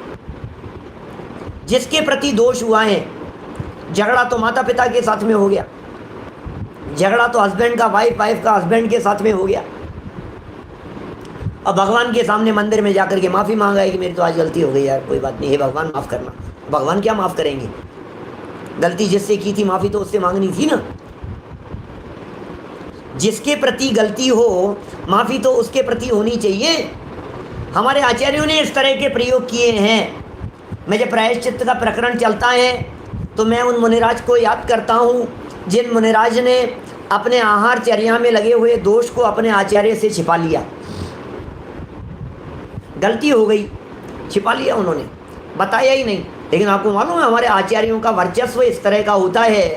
जिसके प्रति दोष हुआ है, झगड़ा तो माता पिता के साथ में हो गया, झगड़ा तो हस्बैंड का वाइफ का हस्बैंड के साथ में हो गया, अब भगवान के सामने मंदिर में जाकर के माफ़ी मांगा है कि मेरी तो आज गलती हो गई यार, कोई बात नहीं, हे भगवान माफ़ करना। भगवान क्या माफ़ करेंगे? गलती जिससे की थी माफ़ी तो उससे मांगनी थी ना। जिसके प्रति गलती हो माफ़ी तो उसके प्रति होनी चाहिए। हमारे आचार्यों ने इस तरह के प्रयोग किए हैं। मैं जब प्रायश्चित का प्रकरण चलता है तो मैं उन मुनिराज को याद करता हूँ जिन मुनिराज ने अपने आहारचर्या में लगे हुए दोष को अपने आचार्य से छिपा लिया। गलती हो गई, छिपा लिया उन्होंने, बताया ही नहीं। लेकिन आपको मालूम है हमारे आचार्यों का वर्चस्व इस तरह का होता है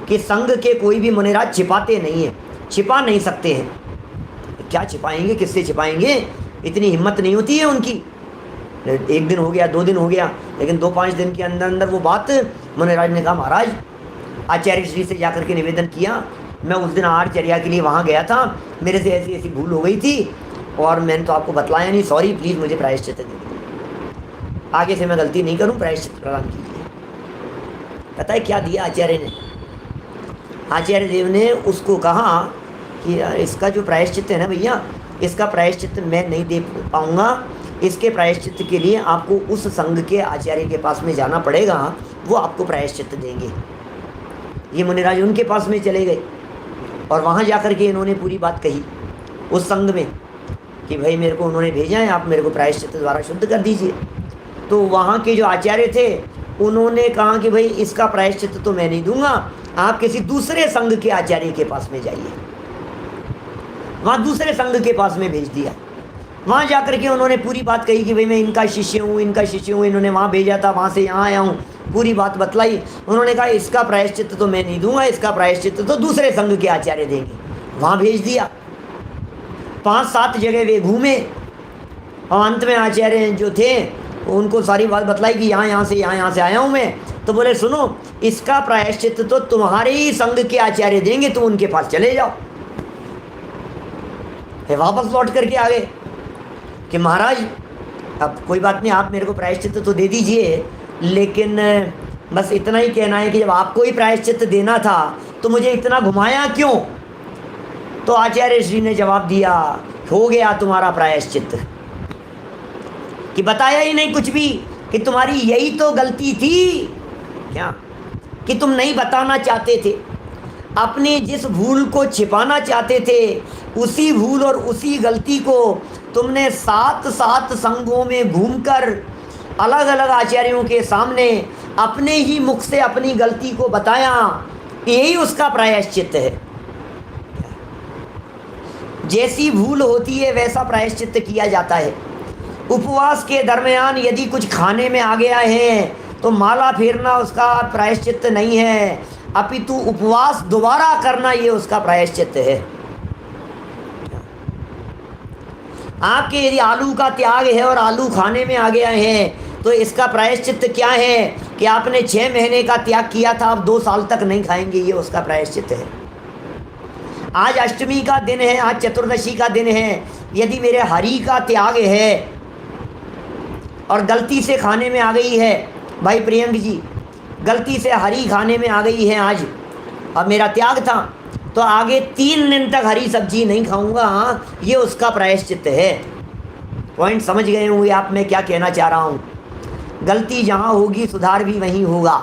कि संघ के कोई भी मुनिराज छिपाते नहीं हैं, छिपा नहीं सकते हैं। क्या छिपाएंगे, किससे छिपाएंगे? इतनी हिम्मत नहीं होती है उनकी। 1 दिन हो गया, 2 दिन हो गया, लेकिन 2-5 दिन के अंदर अंदर वो बात मुनिराज ने कहा महाराज आचार्य श्री से जाकर के निवेदन किया, मैं उस दिन आहारचर्या के लिए वहाँ गया था, मेरे से ऐसी ऐसी भूल हो गई थी और मैंने तो आपको बतलाया नहीं, सॉरी, प्लीज़ मुझे प्रायश्चित दे दीजिए, आगे से मैं गलती नहीं करूँ, प्रायश्चित प्रदान कीजिए। पता है क्या दिया आचार्य ने? आचार्य देव ने उसको कहा कि यार इसका जो प्रायश्चित है ना भैया, इसका प्रायश्चित मैं नहीं दे पाऊँगा, इसके प्रायश्चित के लिए आपको उस संघ के आचार्य के पास में जाना पड़ेगा, वो आपको प्रायश्चित देंगे। ये मुनिराज उनके पास में चले गए और वहाँ जाकर के इन्होंने पूरी बात कही उस संघ में कि भाई मेरे को उन्होंने भेजा है, आप मेरे को प्रायश्चित द्वारा शुद्ध कर दीजिए। तो वहाँ के जो आचार्य थे उन्होंने कहा कि भाई इसका प्रायश्चित तो मैं नहीं दूंगा, आप किसी दूसरे संघ के आचार्य के पास में जाइए। वहाँ दूसरे संघ के पास में भेज दिया। वहाँ जाकर के उन्होंने पूरी बात कही कि भाई मैं इनका शिष्य हूँ, इनका शिष्य हूँ। इन्होंने वहाँ भेजा था, वहाँ से यहाँ आया हूँ, पूरी बात बतलाई। उन्होंने कहा इसका प्रायश्चित तो मैं नहीं दूंगा, इसका प्रायश्चित तो दूसरे संघ के आचार्य देंगे। वहाँ भेज दिया। 5-7 जगह वे घूमे और अंत में आचार्य जो थे उनको सारी बात बतलाई कि यहाँ से आया हूँ मैं। तो बोले सुनो, इसका प्रायश्चित तो तुम्हारे ही संघ के आचार्य देंगे, तुम उनके पास चले जाओ। वापस लौट करके आ गए कि महाराज अब कोई बात नहीं, आप मेरे को प्रायश्चित तो दे दीजिए, लेकिन बस इतना ही कहना है कि जब आपको ही प्रायश्चित देना था तो मुझे इतना घुमाया क्यों? तो आचार्य श्री ने जवाब दिया, हो गया तुम्हारा प्रायश्चित, कि बताया ही नहीं कुछ भी कि तुम्हारी यही तो गलती थी क्या, कि तुम नहीं बताना चाहते थे। अपनी जिस भूल को छिपाना चाहते थे, उसी भूल और उसी गलती को तुमने 7 संघों में घूमकर अलग अलग आचार्यों के सामने अपने ही मुख से अपनी गलती को बताया। यही उसका प्रायश्चित है। जैसी भूल होती है वैसा प्रायश्चित किया जाता है। उपवास के दरमियान यदि कुछ खाने में आ गया है तो माला फेरना उसका प्रायश्चित नहीं है, अपितु उपवास दोबारा करना ये उसका प्रायश्चित है। आपके यदि आलू का त्याग है और आलू खाने में आ गया है तो इसका प्रायश्चित क्या है कि आपने 6 महीने का त्याग किया था, आप 2 साल तक नहीं खाएंगे, ये उसका प्रायश्चित है। आज अष्टमी का दिन है, आज चतुर्दशी का दिन है, यदि मेरे हरि का त्याग है और गलती से खाने में आ गई है, भाई प्रियंक जी गलती से हरी खाने में आ गई है आज, अब मेरा त्याग था तो आगे 3 दिन तक हरी सब्जी नहीं खाऊंगा, ये उसका प्रायश्चित है। पॉइंट समझ गए होंगे आप मैं क्या कहना चाह रहा हूँ। गलती जहाँ होगी सुधार भी वहीं होगा,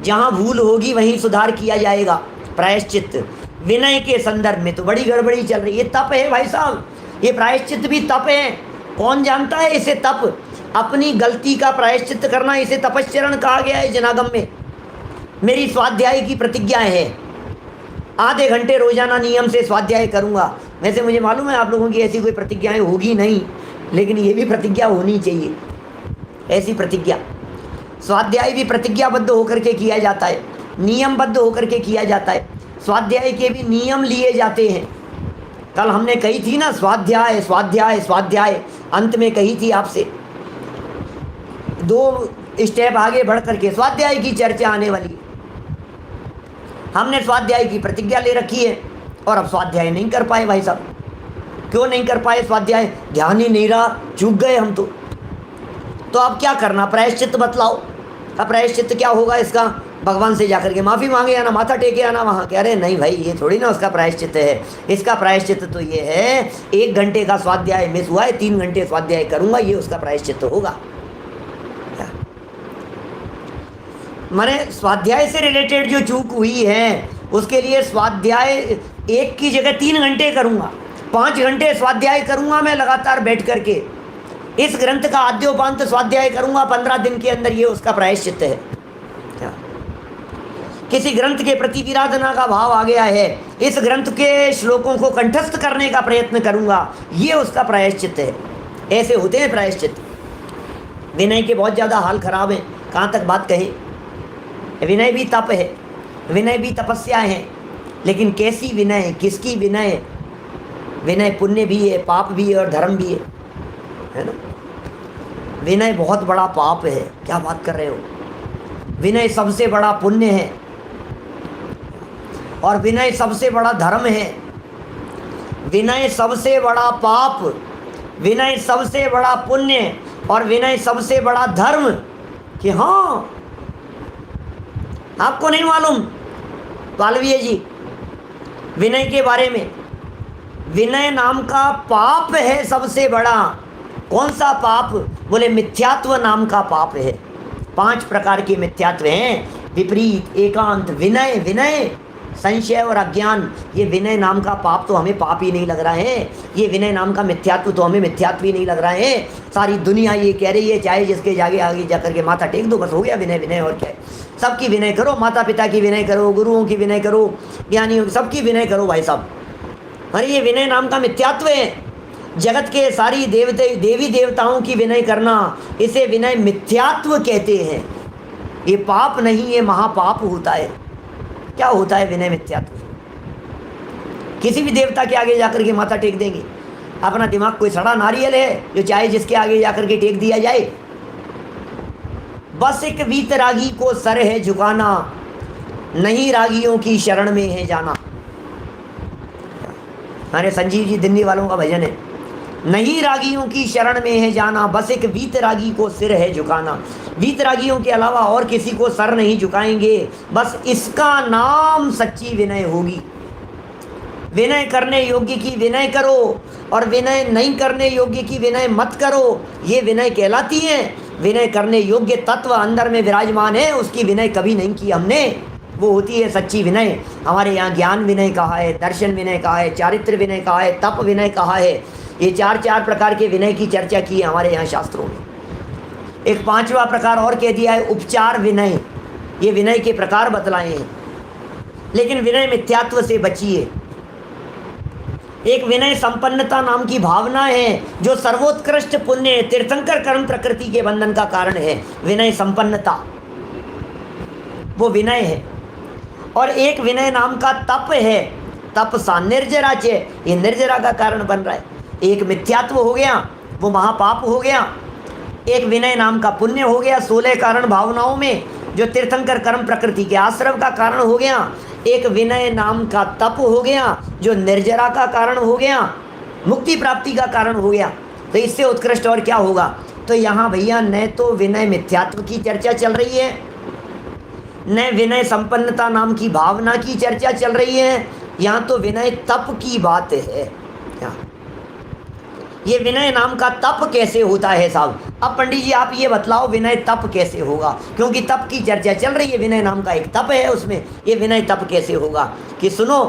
जहाँ भूल होगी वहीं सुधार किया जाएगा। प्रायश्चित विनय के संदर्भ में तो बड़ी गड़बड़ी चल रही है। तप है भाई साहब, ये प्रायश्चित भी तप है। कौन जानता है इसे तप? अपनी गलती का प्रायश्चित करना, इसे तपश्चरण कहा गया है जनागम में। मेरी स्वाध्याय की प्रतिज्ञा है, आधे घंटे रोजाना नियम से स्वाध्याय करूंगा। वैसे मुझे मालूम है आप लोगों की ऐसी कोई प्रतिज्ञाएं होगी नहीं, लेकिन ये भी प्रतिज्ञा होनी चाहिए। ऐसी प्रतिज्ञा, स्वाध्याय भी प्रतिज्ञाबद्ध होकर के किया जाता है, नियमबद्ध होकर के किया जाता है। स्वाध्याय के भी नियम लिए जाते हैं। कल हमने कही थी ना, स्वाध्याय स्वाध्याय स्वाध्याय, अंत में कही थी आपसे। 2 स्टेप आगे बढ़ करके स्वाध्याय की चर्चा आने वाली। हमने स्वाध्याय की प्रतिज्ञा ले रखी है और अब स्वाध्याय नहीं कर पाए भाई साहब। क्यों नहीं कर पाए स्वाध्याय? ध्यान ही नहीं रहा, चूक गए हम तो अब क्या करना? प्रायश्चित बतलाओ। अब प्रायश्चित क्या होगा इसका? भगवान से जाकर के माफ़ी मांगे आना, माथा टेके आना वहाँ। कह रहे नहीं भाई, ये थोड़ी ना उसका प्रायश्चित है। इसका प्रायश्चित तो ये है 1 घंटे का स्वाध्याय मिस हुआ है, 3 घंटे स्वाध्याय करूँगा, ये उसका प्रायश्चित होगा। माने स्वाध्याय से रिलेटेड जो चूक हुई है उसके लिए स्वाध्याय 1 की जगह 3 घंटे करूँगा, 5 घंटे स्वाध्याय करूँगा मैं लगातार बैठ करके। इस ग्रंथ का आद्योपांत स्वाध्याय करूँगा 15 दिन के अंदर, ये उसका प्रायश्चित है। किसी ग्रंथ के प्रति विराधना का भाव आ गया है, इस ग्रंथ के श्लोकों को कंठस्थ करने का प्रयत्न करूँगा, ये उसका प्रायश्चित है। ऐसे होते हैं प्रायश्चित। विनय के बहुत ज़्यादा हाल खराब हैं, कहाँ तक बात कहें। विनय भी तप है, विनय भी तपस्या है, लेकिन कैसी विनय, किसकी विनय? विनय पुण्य भी है, पाप भी है और धर्म भी है ना। विनय बहुत बड़ा पाप है, क्या बात कर रहे हो। विनय सबसे बड़ा पुण्य है और विनय सबसे बड़ा धर्म है। विनय सबसे बड़ा पाप, विनय सबसे बड़ा पुण्य और विनय सबसे बड़ा धर्म। कि हाँ, आपको नहीं मालूम पालवीय जी विनय के बारे में? विनय नाम का पाप है सबसे बड़ा। कौन सा पाप? बोले मिथ्यात्व नाम का पाप है। 5 प्रकार के मिथ्यात्व हैं, विपरीत, एकांत, विनय। विनय संशय और अज्ञान, ये विनय नाम का पाप तो हमें पाप ही नहीं लग रहा है, ये विनय नाम का मिथ्यात्व तो हमें मिथ्यात्व ही नहीं लग रहा है। सारी दुनिया ये कह रही है चाहे जिसके जागे आगे जाकर के माथा टेक दो, बस हो गया विनय। विनय और क्या है, सबकी विनय करो, माता पिता की विनय करो, गुरुओं की विनय करो, ज्ञानियों की, सबकी विनय करो भाई साहब। अरे ये विनय नाम का मिथ्यात्व है। जगत के सारी देवी देवताओं की विनय करना, इसे विनय मिथ्यात्व कहते हैं। ये पाप नहीं, ये महापाप होता है। क्या होता है विनय मिथ्यात्व? किसी भी देवता के आगे जाकर के माथा टेक देंगे। अपना दिमाग कोई सड़ा नारियल है जो चाहे जिसके आगे जाकर के टेक दिया जाए? बस एक वीतरागी को सर है झुकाना, नहीं रागियों की शरण में है जाना। हमारे संजीव जी दिल्ली वालों का भजन है, नहीं रागियों की शरण में है जाना, बस एक वीतरागी को सिर है झुकाना। वीतरागियों के अलावा और किसी को सर नहीं झुकाएंगे, बस इसका नाम सच्ची विनय होगी। विनय करने योग्य की विनय करो और विनय नहीं करने योग्य की विनय मत करो, ये विनय कहलाती है। विनय करने योग्य तत्व अंदर में विराजमान है, उसकी विनय कभी नहीं की हमने, वो होती है सच्ची विनय। हमारे यहाँ ज्ञान विनय कहा है, दर्शन विनय कहा है, चारित्र विनय कहा है, तप विनय कहा है। ये चार प्रकार के विनय की चर्चा की है हमारे यहाँ शास्त्रों में। एक पांचवा प्रकार और कह दिया है उपचार विनय। ये विनय के प्रकार बतलाए हैं, लेकिन विनय मिथ्यात्व से बचिए। एक विनय संपन्नता नाम की भावना है, जो सर्वोत्कृष्ट पुण्य तीर्थंकर कर्म प्रकृति के बंधन का कारण है। विनय संपन्नता वो विनय है। और एक विनय नाम का तप है, तप सा निर्जरा चे, ये निर्जरा का कारण बन रहा है। एक मिथ्यात्व हो गया, वो महापाप हो गया। एक विनय नाम का पुण्य हो गया 16 कारण भावनाओं में, जो तीर्थंकर कर्म प्रकृति के आश्रम का कारण हो गया। एक विनय नाम का तप हो गया, जो निर्जरा का कारण हो गया, मुक्ति प्राप्ति का कारण हो गया। तो इससे उत्कृष्ट और क्या होगा? तो यहाँ भैया न तो विनय मिथ्यात्व की चर्चा चल रही है, न विनय संपन्नता नाम की भावना की चर्चा चल रही है, यहाँ तो विनय तप की बात है। ये विनय नाम का तप कैसे होता है साहब? अब पंडित जी आप ये बतलाओ विनय तप कैसे होगा, क्योंकि तप की चर्चा चल रही है, विनय नाम का एक तप है उसमें। ये विनय तप कैसे होगा कि सुनो,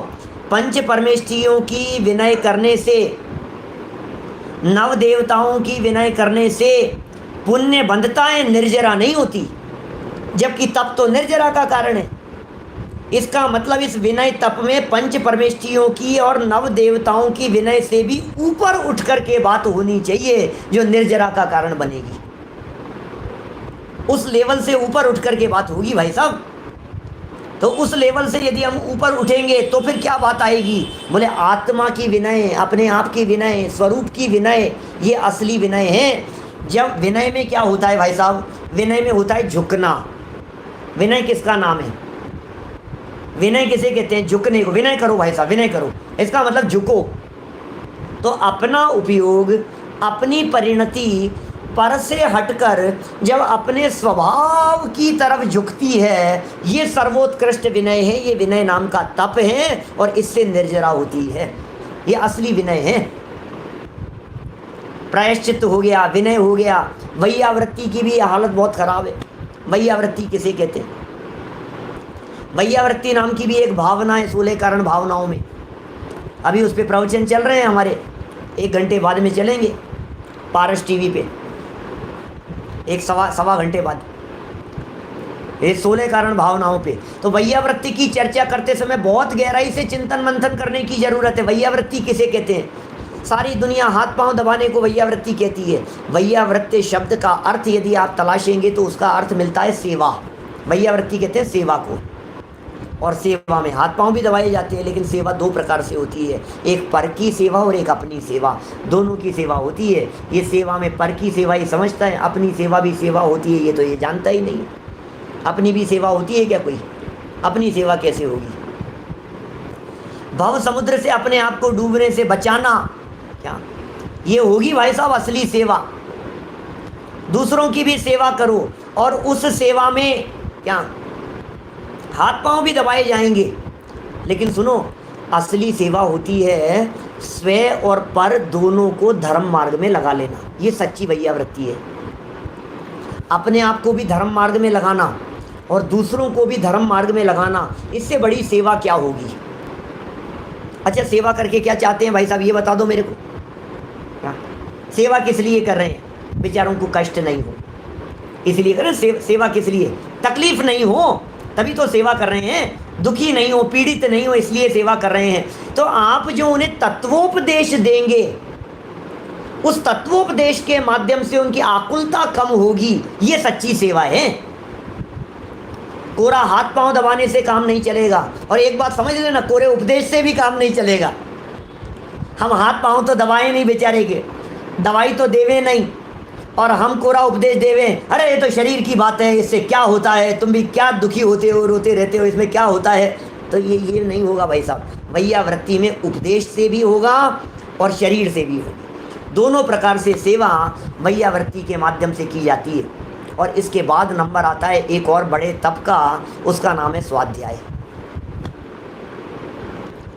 पंच परमेष्ठियों की विनय करने से, नव देवताओं की विनय करने से पुण्य बंधता है, निर्जरा नहीं होती। जबकि तप तो निर्जरा का कारण है। इसका मतलब इस विनय तप में पंच परमेष्ठियों की और नव देवताओं की विनय से भी ऊपर उठ कर के बात होनी चाहिए, जो निर्जरा का कारण बनेगी। उस लेवल से ऊपर उठ कर के बात होगी भाई साहब। तो उस लेवल से यदि हम ऊपर उठेंगे तो फिर क्या बात आएगी? बोले आत्मा की विनय, अपने आप की विनय, स्वरूप की विनय, ये असली विनय है। जब विनय में क्या होता है भाई साहब? विनय में होता है झुकना। विनय किसका नाम है? विनय किसे कहते हैं? झुकने को। विनय करो भाई साहब, विनय करो, इसका मतलब झुको। तो अपना उपयोग, अपनी परिणति पर से हटकर जब अपने स्वभाव की तरफ झुकती है, ये सर्वोत्कृष्ट विनय है। ये विनय नाम का तप है और इससे निर्जरा होती है। ये असली विनय है। प्रायश्चित हो गया, विनय हो गया। वैयावृत्ति की भी हालत बहुत खराब है। वैयावृत्ति किसे कहते हैं? वैयावृत्ति नाम की भी एक भावना है 16 कारण भावनाओं में। अभी उस पर प्रवचन चल रहे हैं हमारे, 1 घंटे बाद में चलेंगे पारस टीवी पे, एक सवा घंटे बाद, ये 16 कारण भावनाओं पे। तो वैयावृत्ति की चर्चा करते समय बहुत गहराई से चिंतन मंथन करने की जरूरत है। वैयावृत्ति किसे कहते हैं? सारी दुनिया हाथ पांव दबाने को वैयावृत्ति कहती है। वैयावृत्ति शब्द का अर्थ यदि आप तलाशेंगे तो उसका अर्थ मिलता है सेवा। वैयावृत्ति कहते हैं सेवा को। और सेवा में हाथ पांव भी दबाए जाते हैं, लेकिन सेवा 2 प्रकार से होती है, एक पर की सेवा और एक अपनी सेवा। दोनों की सेवा होती है। ये सेवा में पर की सेवा ही समझता है, अपनी सेवा भी सेवा होती है ये तो ये जानता ही नहीं। अपनी भी सेवा होती है क्या कोई? अपनी सेवा कैसे होगी? भव समुद्र से अपने आप को डूबने से बचाना, क्या ये होगी भाई साहब असली सेवा? दूसरों की भी सेवा करो और उस सेवा में क्या हाथ पांव भी दबाए जाएंगे, लेकिन सुनो, असली सेवा होती है स्वय और पर दोनों को धर्म मार्ग में लगा लेना। ये सच्ची वैयावृत्ति है। अपने आप को भी धर्म मार्ग में लगाना और दूसरों को भी धर्म मार्ग में लगाना, इससे बड़ी सेवा क्या होगी। अच्छा, सेवा करके क्या चाहते हैं भाई साहब, ये बता दो मेरे को। हाँ, सेवा किस लिए कर रहे हैं? बेचारों को कष्ट नहीं हो इसलिए कर रहे हैं। सेवा किस लिए? तकलीफ नहीं हो तभी तो सेवा कर रहे हैं, दुखी नहीं हो, पीड़ित नहीं हो, इसलिए सेवा कर रहे हैं। तो आप जो उन्हें तत्वोपदेश देंगे, उस तत्वोपदेश के माध्यम से उनकी आकुलता कम होगी, ये सच्ची सेवा है। कोरा हाथ पांव दबाने से काम नहीं चलेगा। और एक बात समझ लेना, कोरे उपदेश से भी काम नहीं चलेगा। हम हाथ पांव तो दबाए नहीं बेचारे के, दवाई तो देवे नहीं, और हम कोरा उपदेश देवे, अरे ये तो शरीर की बात है, इससे क्या होता है, तुम भी क्या दुखी होते हो, रोते रहते हो, इसमें क्या होता है। तो ये नहीं होगा भाई साहब। मैया वृत्ति में उपदेश से भी होगा और शरीर से भी होगा। दोनों प्रकार से सेवा मैया वृत्ति के माध्यम से की जाती है। और इसके बाद नंबर आता है एक और बड़े तप का, उसका नाम है स्वाध्याय।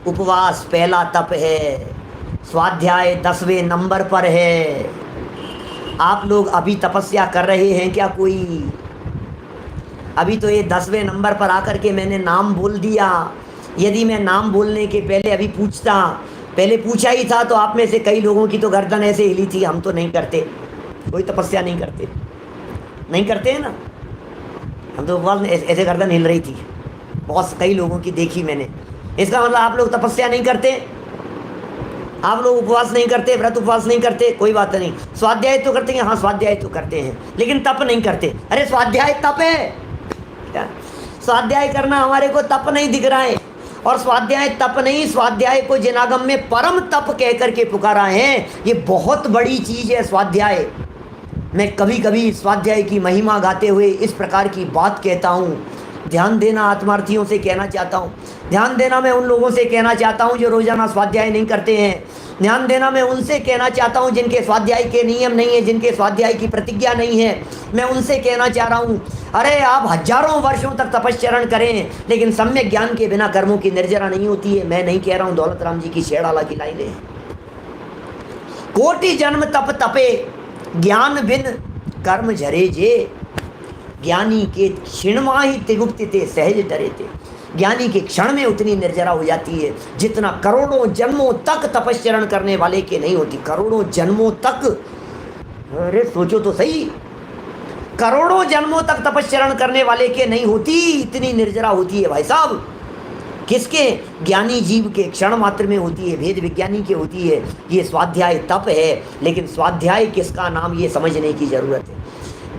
उपवास पहला तप है, स्वाध्याय 10वें नंबर पर है। आप लोग अभी तपस्या कर रहे हैं क्या कोई? अभी तो ये 10वें नंबर पर आकर के मैंने नाम बोल दिया। यदि मैं नाम बोलने के पहले अभी पहले पूछा ही था तो आप में से कई लोगों की तो गर्दन ऐसे हिली थी, हम तो नहीं करते, कोई तपस्या नहीं करते हैं ना। हम तो उपवास ऐसे गर्दन हिल रही थी, बहुत कई लोगों की देखी मैंने। इसका मतलब आप लोग तपस्या नहीं करते, आप लोग उपवास नहीं करते, व्रत उपवास नहीं करते, कोई बात नहीं। स्वाध्याय तो करते हैं, हाँ स्वाध्याय तो करते हैं, लेकिन तप नहीं करते। अरे स्वाध्याय तप है क्या? स्वाध्याय करना हमारे को तप नहीं दिख रहा है। और स्वाध्याय तप नहीं, स्वाध्याय को जिनागम में परम तप कह करके पुकारा है। ये बहुत बड़ी चीज है स्वाध्याय। मैं कभी कभी स्वाध्याय की महिमा गाते हुए इस प्रकार की बात कहता हूँ। ध्यान देना, आत्मार्थियों से कहना चाहता हूँ। ध्यान देना, मैं उन लोगों से कहना चाहता हूँ जो रोजाना स्वाध्याय नहीं करते हैं। ध्यान देना, मैं उनसे कहना चाहता हूँ जिनके स्वाध्याय के नियम नहीं है, जिनके स्वाध्याय की प्रतिज्ञा नहीं है। मैं उनसे कहना चाह रहा हूँ, अरे आप हजारों वर्षों तक तपश्चरण करें, लेकिन सम्यक ज्ञान के बिना कर्मों की निर्जरा नहीं होती है। मैं नहीं कह रहा हूँ, दौलत राम जी की शेड़ाला की लाइनें। कोटि जन्म तप तपे, ज्ञान बिन कर्म झरे जे। ज्ञानी के क्षण माही त्रिगुप्ति ते सहज डरे थे। ज्ञानी के क्षण में उतनी निर्जरा हो जाती है जितना करोड़ों जन्मों तक तपश्चरण करने वाले के नहीं होती। करोड़ों जन्मों तक, अरे सोचो तो सही, करोड़ों जन्मों तक तपश्चरण करने वाले के नहीं होती, इतनी निर्जरा होती है भाई साहब। किसके? ज्ञानी जीव के क्षण मात्र में होती है, भेद विज्ञानी के होती है। ये स्वाध्याय तप है, लेकिन स्वाध्याय किसका नाम ये समझने की जरूरत है।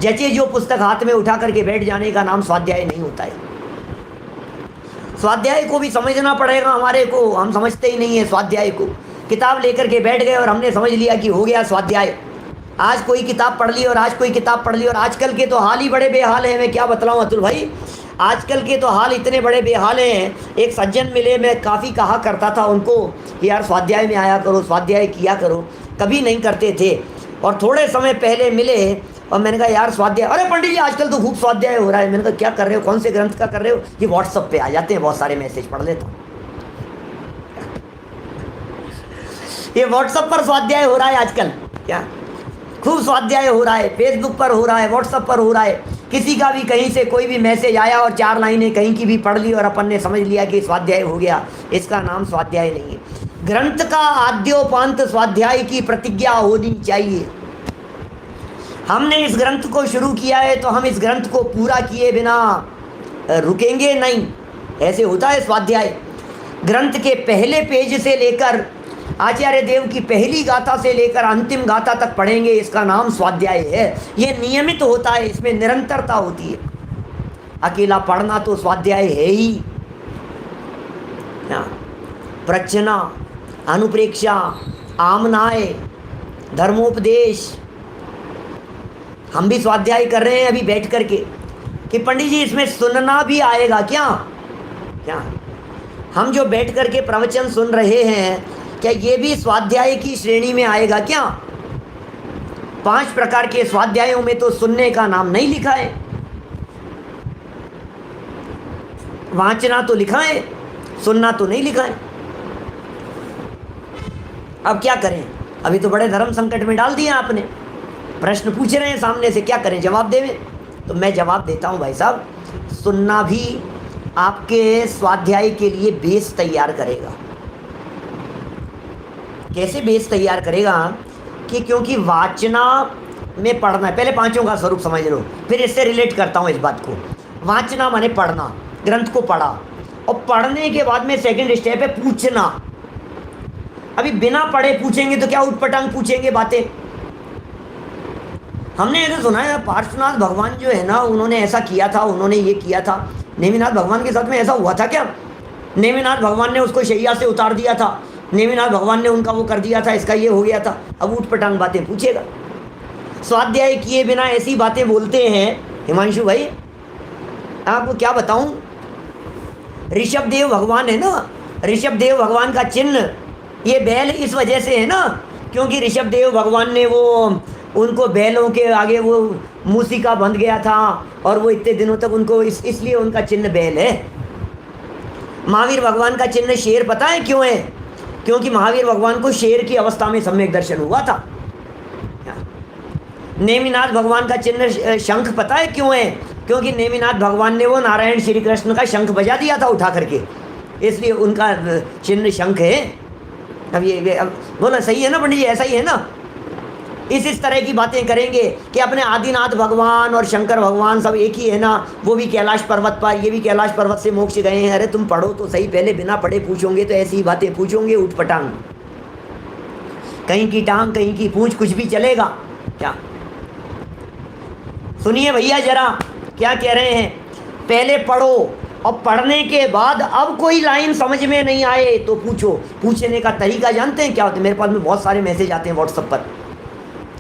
जैसे जो पुस्तक हाथ में उठा करके बैठ जाने का नाम स्वाध्याय नहीं होता है। स्वाध्याय को भी समझना पड़ेगा हमारे को, हम समझते ही नहीं है स्वाध्याय को। किताब लेकर के बैठ गए और हमने समझ लिया कि हो गया स्वाध्याय। आज कोई किताब पढ़ ली और आज कोई किताब पढ़ ली, और आजकल के तो हाल ही बड़े बेहाल हैं। मैं क्या बतलाऊं अतुल भाई, आजकल के तो हाल इतने बड़े बेहाल हैं। एक सज्जन मिले, मैं काफ़ी कहा करता था उनको कि यार स्वाध्याय में आया करो, स्वाध्याय किया करो, कभी नहीं करते थे। और थोड़े समय पहले मिले और मैंने कहा यार स्वाध्याय, अरे पंडित जी आजकल तो खूब स्वाध्याय हो रहा है। मैंने कहा क्या कर रहे हो, कौन से ग्रंथ का कर रहे हो? ये व्हाट्सएप पे आ जाते हैं बहुत सारे मैसेज, पढ़ लेता हूँ। ये व्हाट्सएप पर स्वाध्याय हो रहा है आजकल, क्या खूब स्वाध्याय हो रहा है। फेसबुक पर हो रहा है, व्हाट्सएप पर हो रहा है। किसी का भी कहीं से कोई भी मैसेज आया और 4 लाइनें कहीं की भी पढ़ ली और अपन ने समझ लिया कि स्वाध्याय हो गया। इसका नाम स्वाध्याय नहीं है। ग्रंथ का आद्योपांत स्वाध्याय की प्रतिज्ञा होनी चाहिए। हमने इस ग्रंथ को शुरू किया है तो हम इस ग्रंथ को पूरा किए बिना रुकेंगे नहीं। ऐसे होता है स्वाध्याय। ग्रंथ के पहले पेज से लेकर आचार्य देव की पहली गाथा से लेकर अंतिम गाथा तक पढ़ेंगे, इसका नाम स्वाध्याय है। ये नियमित होता है, इसमें निरंतरता होती है। अकेला पढ़ना तो स्वाध्याय है ही। प्रचना, अनुप्रेक्षा, आमनाय, धर्मोपदेश, हम भी स्वाध्याय कर रहे हैं अभी बैठ करके कि पंडित जी इसमें सुनना भी आएगा क्या? क्या हम जो बैठ करके प्रवचन सुन रहे हैं, क्या ये भी स्वाध्याय की श्रेणी में आएगा क्या? 5 प्रकार के स्वाध्यायों में तो सुनने का नाम नहीं लिखा है। वांचना तो लिखा है, सुनना तो नहीं लिखा है। अब क्या करें? अभी तो बड़े धर्म संकट में डाल दिया आपने। प्रश्न पूछ रहे हैं सामने से, क्या करें? जवाब देवें? तो मैं जवाब देता हूं भाई साहब, सुनना भी आपके स्वाध्याय के लिए बेस तैयार करेगा। कैसे बेस तैयार करेगा कि क्योंकि वाचना में पढ़ना है। पहले पांचों का स्वरूप समझ लो, फिर इससे रिलेट करता हूँ इस बात को। वाचना माने पढ़ना, ग्रंथ को पढ़ा, और पढ़ने के बाद में सेकंड स्टेप है पूछना। अभी बिना पढ़े पूछेंगे तो क्या उटपटांग पूछेंगे बातें। हमने ऐसा सुना है पार्श्वनाथ भगवान जो है ना, उन्होंने ऐसा किया था, उन्होंने ये किया था। नेमिनाथ भगवान के साथ में ऐसा हुआ था क्या? नेमिनाथ भगवान ने उसको शैया से उतार दिया था, नेमिनाथ भगवान ने उनका वो कर दिया था, इसका ये हो गया था। अब उटपटांग बातें पूछेगा। स्वाध्याय किए बिना ऐसी बातें बोलते हैं हिमांशु भाई, आपको क्या बताऊं। ऋषभदेव भगवान है ना, ऋषभदेव भगवान का चिन्ह ये बैल इस वजह से है ना, क्योंकि ऋषभदेव भगवान ने वो उनको बैलों के आगे वो मूसिका बंध गया था, और वो इतने दिनों तक उनको इसलिए उनका चिन्ह बैल है। महावीर भगवान का चिन्ह शेर पता है क्यों है? क्योंकि महावीर भगवान को शेर की अवस्था में सम्यक दर्शन हुआ था। नेमिनाथ भगवान का चिन्ह शंख पता है क्यों है? क्योंकि नेमिनाथ भगवान ने वो नारायण श्री कृष्ण का शंख बजा दिया था उठा करके, इसलिए उनका चिन्ह शंख है। अब ये अब बोला सही है ना पंडित जी, ऐसा ही है ना। इस तरह की बातें करेंगे कि अपने आदिनाथ भगवान और शंकर भगवान सब एक ही है ना, वो भी कैलाश पर्वत पर, ये भी कैलाश पर्वत से मोक्ष गए हैं। अरे तुम पढ़ो तो सही, पहले बिना पढ़े पूछोगे तो ऐसी बातें पूछोगे उठपटांग, कहीं की टांग कहीं की पूंछ, कुछ भी चलेगा क्या। सुनिए भैया जरा क्या कह रहे हैं, पहले पढ़ो और पढ़ने के बाद अब कोई लाइन समझ में नहीं आए तो पूछो। पूछने का तरीका जानते हैं क्या होता है? मेरे पास में बहुत सारे मैसेज आते हैं व्हाट्सएप पर,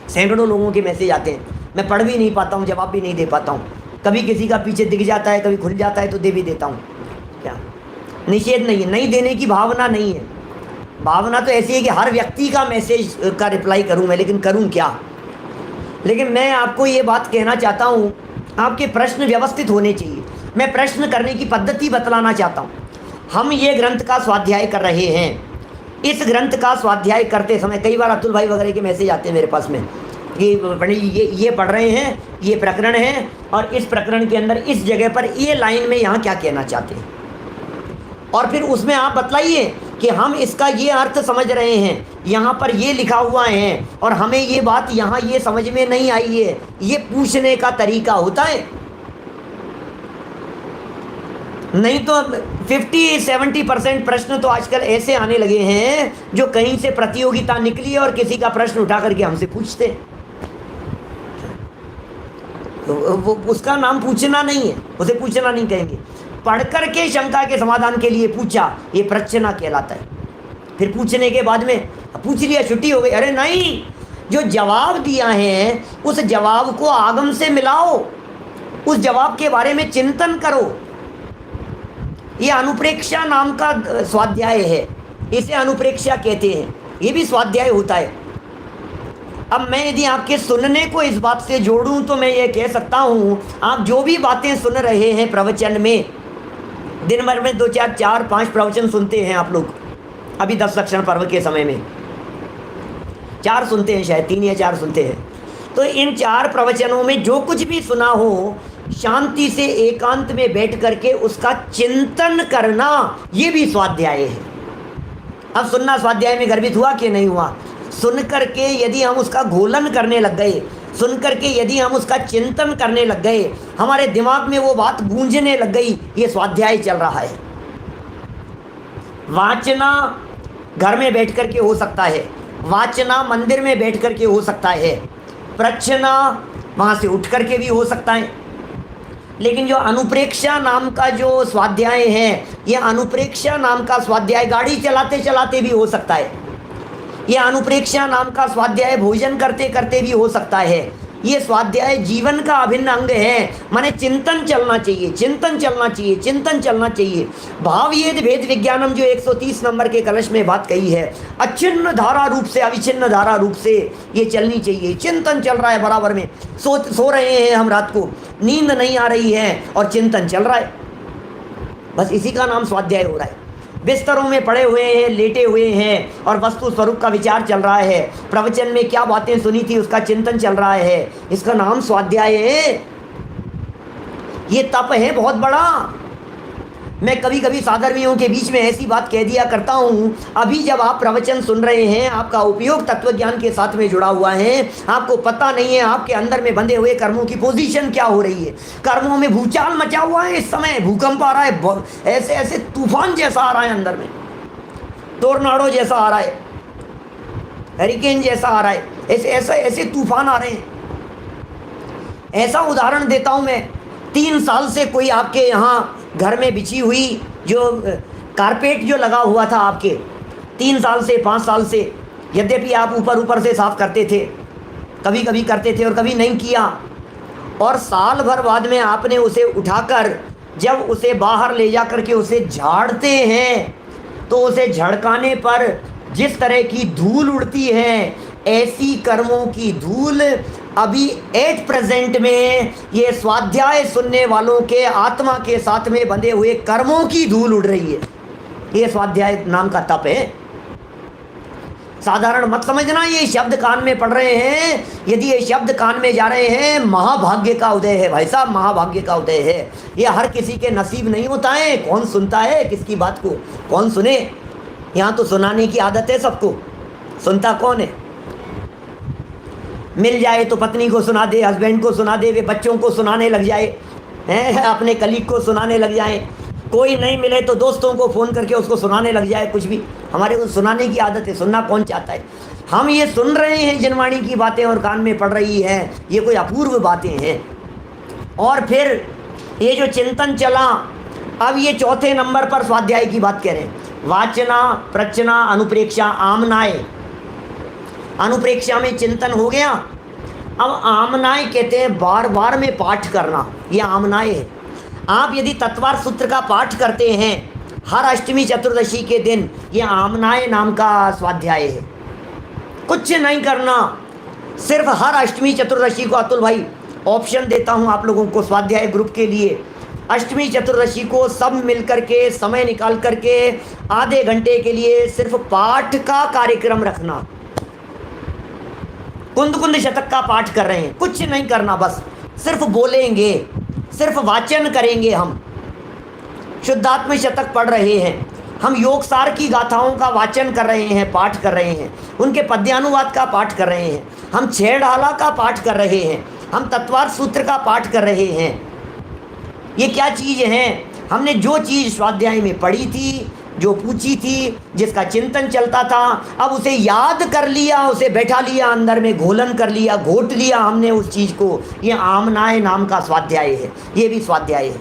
सैकड़ों लोगों के मैसेज आते हैं, मैं पढ़ भी नहीं पाता हूँ, जवाब भी नहीं दे पाता हूँ। कभी किसी का पीछे दिख जाता है, कभी खुल जाता है तो दे भी देता हूँ। क्या निषेध नहीं है, नहीं देने की भावना नहीं है। भावना तो ऐसी है कि हर व्यक्ति का मैसेज का रिप्लाई करूँ मैं, लेकिन करूँ क्या। लेकिन मैं आपको ये बात कहना चाहता हूँ, आपके प्रश्न व्यवस्थित होने चाहिए। मैं प्रश्न करने की पद्धति बतलाना चाहता हूँ। हम ये ग्रंथ का स्वाध्याय कर रहे हैं। इस ग्रंथ का स्वाध्याय करते समय कई बार अतुल भाई वगैरह के मैसेज आते हैं मेरे पास में कि पंडित जी ये पढ़ रहे हैं, ये प्रकरण है, और इस प्रकरण के अंदर इस जगह पर ये लाइन में यहाँ क्या कहना चाहते हैं, और फिर उसमें आप बतलाइए कि हम इसका ये अर्थ समझ रहे हैं, यहाँ पर ये लिखा हुआ है, और हमें ये बात यहाँ ये समझ में नहीं आई है। ये पूछने का तरीका होता है। नहीं तो 50-70% प्रश्न तो आजकल ऐसे आने लगे हैं जो कहीं से प्रतियोगिता निकली है और किसी का प्रश्न उठा करके हमसे पूछते हैं। तो वो उसका नाम पूछना नहीं है, उसे पूछना नहीं कहेंगे। पढ़ करके शंका के समाधान के लिए पूछा, ये प्रश्ना कहलाता है। फिर पूछने के बाद में पूछ लिया, छुट्टी हो गई। अरे नहीं, जो जवाब दिया है उस जवाब को आगम से मिलाओ, उस जवाब के बारे में चिंतन करो। ये अनुप्रेक्षा नाम का स्वाध्याय है, इसे अनुप्रेक्षा कहते हैं। ये भी स्वाध्याय होता है। अब मैं यदि आपके सुनने को इस बात से जोड़ूं तो मैं ये कह सकता हूं, आप जो भी बातें सुन रहे हैं प्रवचन में, दिन भर में 2-4-5 प्रवचन सुनते हैं आप लोग। अभी 10 लक्षण पर्व के समय में 4 सुनते हैं, शायद 3 या 4 सुनते हैं। तो इन 4 प्रवचनों में जो कुछ भी सुना हो, शांति से एकांत में बैठ करके उसका चिंतन करना, ये भी स्वाध्याय है। अब सुनना स्वाध्याय में गर्भित हुआ कि नहीं हुआ? सुन करके यदि हम उसका घोलन करने लग गए, सुन करके यदि हम उसका चिंतन करने लग गए, हमारे दिमाग में वो बात गूंजने लग गई, ये स्वाध्याय चल रहा है। वाचना घर में बैठ करके हो सकता है, वाचना मंदिर में बैठ करके हो सकता है, प्रच्छना वहाँ से उठ करके भी हो सकता है। लेकिन जो अनुप्रेक्षा नाम का जो स्वाध्याय है, ये अनुप्रेक्षा नाम का स्वाध्याय गाड़ी चलाते चलाते भी हो सकता है। ये अनुप्रेक्षा नाम का स्वाध्याय भोजन करते करते भी हो सकता है। ये स्वाध्याय जीवन का अभिन्न अंग है। माने चिंतन चलना चाहिए, चिंतन चलना चाहिए, चिंतन चलना चाहिए। भाव ये भेद विज्ञानम जो 130 नंबर के कलश में बात कही है, अचिन्न धारा रूप से, अविच्छिन्न धारा रूप से ये चलनी चाहिए। चिंतन चल रहा है बराबर में, सो रहे हैं हम रात को, नींद नहीं आ रही है और चिंतन चल रहा है, बस इसी का नाम स्वाध्याय हो रहा है। बिस्तरों में पड़े हुए हैं, लेटे हुए हैं और वस्तु स्वरूप का विचार चल रहा है। प्रवचन में क्या बातें सुनी थी उसका चिंतन चल रहा है, इसका नाम स्वाध्याय है। ये तप है बहुत बड़ा। मैं कभी कभी साधर्मियों के बीच में ऐसी बात कह दिया करता हूँ, अभी जब आप प्रवचन सुन रहे हैं, आपका उपयोग तत्वज्ञान के साथ में जुड़ा हुआ है, आपको पता नहीं है आपके अंदर में बंधे हुए कर्मों की पोजीशन क्या हो रही है। कर्मों में भूचाल मचा हुआ है, इस समय भूकंप आ रहा है, ऐसे ऐसे तूफान जैसा आ रहा है, अंदर में टोर्नाडो जैसा आ रहा है, हरिकेन जैसा आ रहा है, ऐसे तूफान आ रहे हैं। ऐसा उदाहरण देता हूँ मैं, 3 साल से कोई आपके यहाँ घर में बिछी हुई जो कारपेट जो लगा हुआ था आपके 3 साल से 5 साल से, यद्यपि आप ऊपर से साफ़ करते थे, कभी कभी करते थे और कभी नहीं किया, और साल भर बाद में आपने उसे उठाकर जब उसे बाहर ले जा कर के उसे झाड़ते हैं, तो उसे झड़काने पर जिस तरह की धूल उड़ती है, ऐसी कर्मों की धूल अभी एट प्रेजेंट में ये स्वाध्याय सुनने वालों के आत्मा के साथ में बंधे हुए कर्मों की धूल उड़ रही है। ये स्वाध्याय नाम का तप है। साधारण मत समझना, ये शब्द कान में पड़ रहे हैं, यदि ये शब्द कान में जा रहे हैं, महाभाग्य का उदय है भाई साहब, महाभाग्य का उदय है। ये हर किसी के नसीब नहीं होता है। कौन सुनता है किसकी बात को, कौन सुने? यहाँ तो सुनाने की आदत है सबको, सुनता कौन है? मिल जाए तो पत्नी को सुना दे, हस्बैंड को सुना दे, वे बच्चों को सुनाने लग जाए हैं, अपने कलीग को सुनाने लग जाए, कोई नहीं मिले तो दोस्तों को फ़ोन करके उसको सुनाने लग जाए कुछ भी। हमारे को सुनाने की आदत है, सुनना कौन चाहता है? हम ये सुन रहे हैं जिनवाणी की बातें और कान में पड़ रही हैं, ये कोई अपूर्व बातें हैं। और फिर ये जो चिंतन चला, अब ये चौथे नंबर पर स्वाध्याय की बात कह रहे हैं। वाचना, प्रचना, अनुप्रेक्षा, आमनाय। अनुप्रेक्षा में चिंतन हो गया। अब आमनाय कहते हैं बार बार में पाठ करना, ये आमनाय है। आप यदि तत्वार सूत्र का पाठ करते हैं हर अष्टमी चतुर्दशी के दिन, ये आमनाय नाम का स्वाध्याय है। कुछ नहीं करना, सिर्फ हर अष्टमी चतुर्दशी को, अतुल भाई ऑप्शन देता हूँ आप लोगों को स्वाध्याय ग्रुप के लिए, अष्टमी चतुर्दशी को सब मिलकर के समय निकाल करके आधे घंटे के लिए सिर्फ पाठ का कार्यक्रम रखना। कुंद कुंद शतक का पाठ कर रहे हैं, कुछ नहीं करना, बस सिर्फ बोलेंगे, सिर्फ वाचन करेंगे। हम शुद्धात्म शतक पढ़ रहे हैं, हम योगसार की गाथाओं का वाचन कर रहे हैं, पाठ कर रहे हैं, उनके पद्यानुवाद का पाठ कर रहे हैं, हम छह ढाला का पाठ कर रहे हैं, हम तत्वार सूत्र का पाठ कर रहे हैं। ये क्या चीज़ है? हमने जो चीज़ स्वाध्याय में पढ़ी थी, जो पूछी थी, जिसका चिंतन चलता था, अब उसे याद कर लिया, उसे बैठा लिया, अंदर में घोलन कर लिया, घोट लिया हमने उस चीज़ को। ये आमनाय नाम का स्वाध्याय है, ये भी स्वाध्याय है।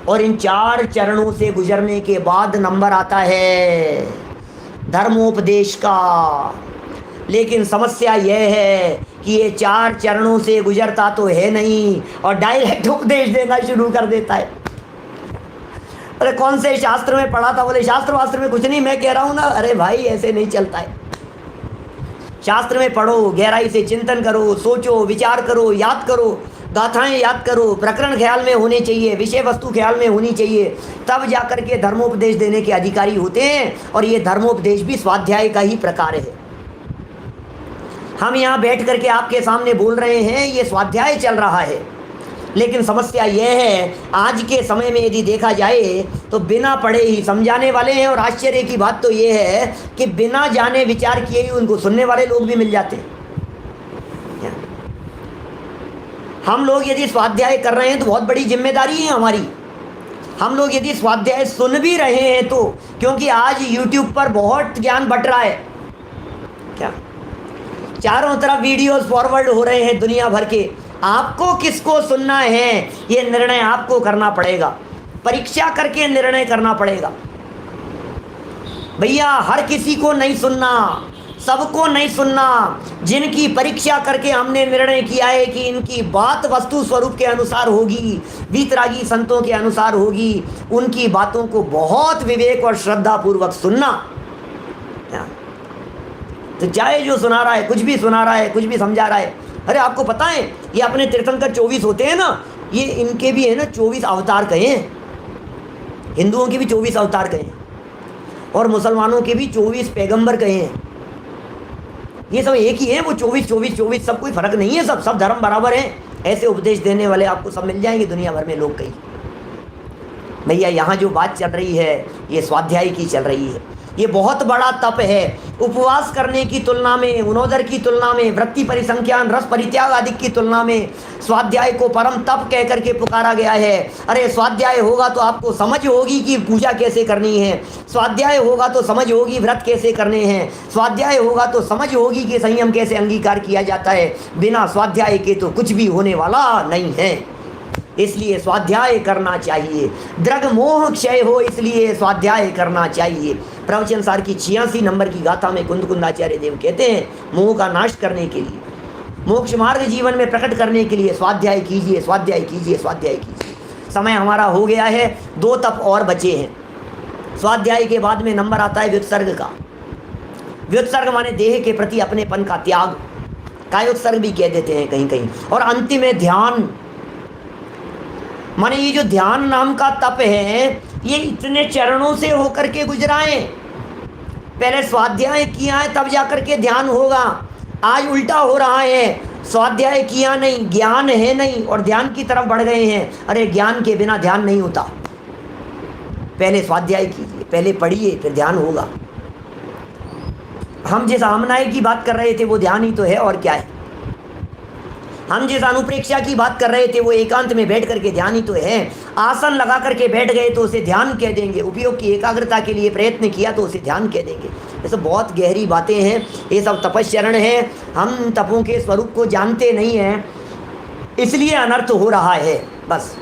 और इन 4 चरणों से गुजरने के बाद नंबर आता है धर्मोपदेश का। लेकिन समस्या यह है कि ये 4 चरणों से गुजरता तो है नहीं और डायरेक्ट उपदेश देना शुरू कर देता है। अरे कौन से शास्त्र में पढ़ा था? बोले शास्त्र वास्त्र में कुछ नहीं, मैं कह रहा हूँ ना। अरे भाई ऐसे नहीं चलता है। शास्त्र में पढ़ो, गहराई से चिंतन करो, सोचो, विचार करो, याद करो, गाथाएं याद करो, प्रकरण ख्याल में होने चाहिए, विषय वस्तु ख्याल में होनी चाहिए, तब जाकर के धर्मोपदेश देने के अधिकारी होते हैं। और ये धर्मोपदेश भी स्वाध्याय का ही प्रकार है। हम यहाँ बैठ करके आपके सामने बोल रहे हैं, ये स्वाध्याय चल रहा है। लेकिन समस्या यह है, आज के समय में यदि देखा जाए तो बिना पढ़े ही समझाने वाले हैं। और आश्चर्य की बात तो ये है कि बिना जाने विचार किए ही उनको सुनने वाले लोग भी मिल जाते हैं। हम लोग यदि स्वाध्याय कर रहे हैं तो बहुत बड़ी जिम्मेदारी है हमारी। हम लोग यदि स्वाध्याय सुन भी रहे हैं तो, क्योंकि आज YouTube पर बहुत ज्ञान बट रहा है, क्या चारों तरफ वीडियोस फॉरवर्ड हो रहे हैं दुनिया भर के। आपको किसको सुनना है, ये निर्णय आपको करना पड़ेगा, परीक्षा करके निर्णय करना पड़ेगा। भैया हर किसी को नहीं सुनना, सबको नहीं सुनना। जिनकी परीक्षा करके हमने निर्णय किया है कि इनकी बात वस्तु स्वरूप के अनुसार होगी, वीतरागी संतों के अनुसार होगी, उनकी बातों को बहुत विवेक और श्रद्धा पूर्वक सुनना। तो चाहे जो सुना रहा है, कुछ भी सुना रहा है, कुछ भी समझा रहा है। अरे आपको पता है ये अपने तीर्थंकर 24 होते हैं ना, ये इनके भी है ना 24 अवतार कहे हैं। हिंदुओं के भी 24 अवतार कहे हैं और मुसलमानों के भी 24 पैगंबर कहे हैं। ये सब एक ही है, वो 24 24 24, सब कोई फर्क नहीं है, सब धर्म बराबर है। ऐसे उपदेश देने वाले आपको सब मिल जाएंगे दुनिया भर में लोग कई। भैया यहाँ जो बात चल रही है ये स्वाध्याय की चल रही है। ये बहुत बड़ा तप है। उपवास करने की तुलना में, उनोदर की तुलना में, वृत्ति परिसंख्यान, रस परित्याग आदि की तुलना में स्वाध्याय को परम तप कह करके पुकारा गया है। अरे स्वाध्याय होगा तो आपको समझ होगी कि पूजा कैसे करनी है, स्वाध्याय होगा तो समझ होगी व्रत कैसे करने हैं, स्वाध्याय होगा तो समझ होगी कि संयम कैसे अंगीकार किया जाता है। बिना स्वाध्याय के तो कुछ भी होने वाला नहीं है। इसलिए स्वाध्याय करना चाहिए। द्रग मोह क्षय हो इसलिए स्वाध्याय करना चाहिए। प्रवचन सार की 86 नंबर की गाथा में कुंद कुंदाचार्य देव कहते हैं, मोह का नाश करने के लिए, मोक्ष मार्ग जीवन में प्रकट करने के लिए स्वाध्याय कीजिए, स्वाध्याय कीजिए, स्वाध्याय कीजिए। समय हमारा हो गया है, 2 तप और बचे हैं। स्वाध्याय के बाद में नंबर आता है व्युत्सर्ग का। व्युत्सर्ग माने देह के प्रति अपनेपन का त्याग, कायोत्सर्ग भी कह देते हैं कहीं कहीं। और अंतिम है ध्यान। माने ये जो ध्यान नाम का तप है ये इतने चरणों से होकर के गुजरा है। पहले स्वाध्याय किया है तब जाकर के ध्यान होगा। आज उल्टा हो रहा है, स्वाध्याय किया नहीं, ज्ञान है नहीं और ध्यान की तरफ बढ़ गए हैं। अरे ज्ञान के बिना ध्यान नहीं होता। पहले स्वाध्याय कीजिए, पहले पढ़िए, फिर ध्यान होगा। हम जिस आमनाय की बात कर रहे थे वो ध्यान ही तो है, और क्या है। हम जिस अनुप्रेक्षा की बात कर रहे थे वो एकांत में बैठ करके ध्यान ही तो है। आसन लगा करके बैठ गए तो उसे ध्यान कह देंगे, उपयोग की एकाग्रता के लिए प्रयत्न किया तो उसे ध्यान कह देंगे। ये सब बहुत गहरी बातें हैं, ये सब तपश्चरण है। हम तपों के स्वरूप को जानते नहीं हैं, इसलिए अनर्थ हो रहा है। बस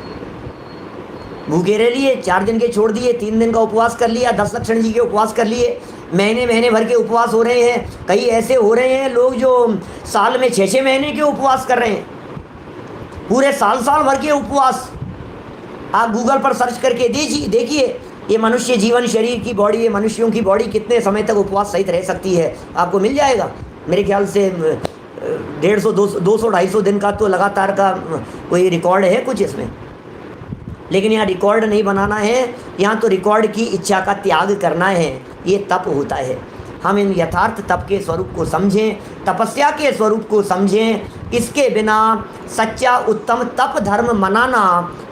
भूखे रह लिए, 4 दिन के छोड़ दिए, 3 दिन का उपवास कर लिया, 10 लक्षण जी के उपवास कर लिए, महीने भर के उपवास हो रहे हैं। कई ऐसे हो रहे हैं लोग जो साल में 6-6 महीने के उपवास कर रहे हैं, पूरे साल भर के उपवास। आप गूगल पर सर्च करके देखिए ये मनुष्य जीवन शरीर की बॉडी, ये मनुष्यों की बॉडी कितने समय तक उपवास सहित रह सकती है, आपको मिल जाएगा। मेरे ख्याल से 150, 200, 250 दिन का तो लगातार का कोई रिकॉर्ड है कुछ इसमें। लेकिन यहाँ रिकॉर्ड नहीं बनाना है, यहाँ तो रिकॉर्ड की इच्छा का त्याग करना है। ये तप होता है। हम इन यथार्थ तप के स्वरूप को समझें, तपस्या के स्वरूप को समझें। इसके बिना सच्चा उत्तम तप धर्म मनाना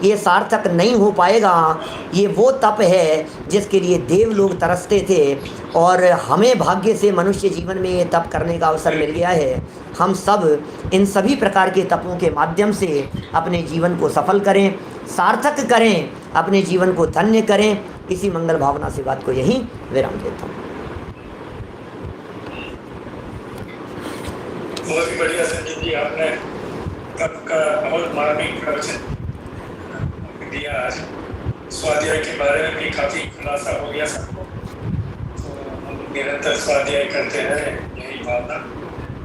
ये सार्थक नहीं हो पाएगा। ये वो तप है जिसके लिए देव लोग तरसते थे और हमें भाग्य से मनुष्य जीवन में ये तप करने का अवसर मिल गया है। हम सब इन सभी प्रकार के तपों के माध्यम से अपने जीवन को सफल करें, सार्थक करें, अपने जीवन को धन्य करें। इसी मंगल भावना से बात को यहीं विराम देता हूँ। बहुत ही बढ़िया संजय जी, आपने तप का अमल मार्मिक प्रवचन दिया। आज स्वाध्याय के बारे में भी काफी खुलासा हो गया सबको। तो हम निरंतर स्वाध्याय करते रहे, यही भावना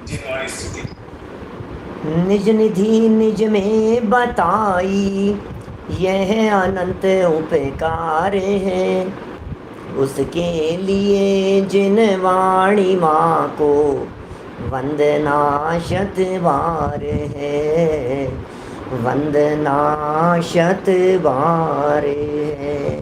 जिनवाणी स्तुति। निज निधि निज में बताई यह अनंत उपकार है, उसके लिए जिन वाणी माँ को वंदना शत बार है, वंदना शत बार है।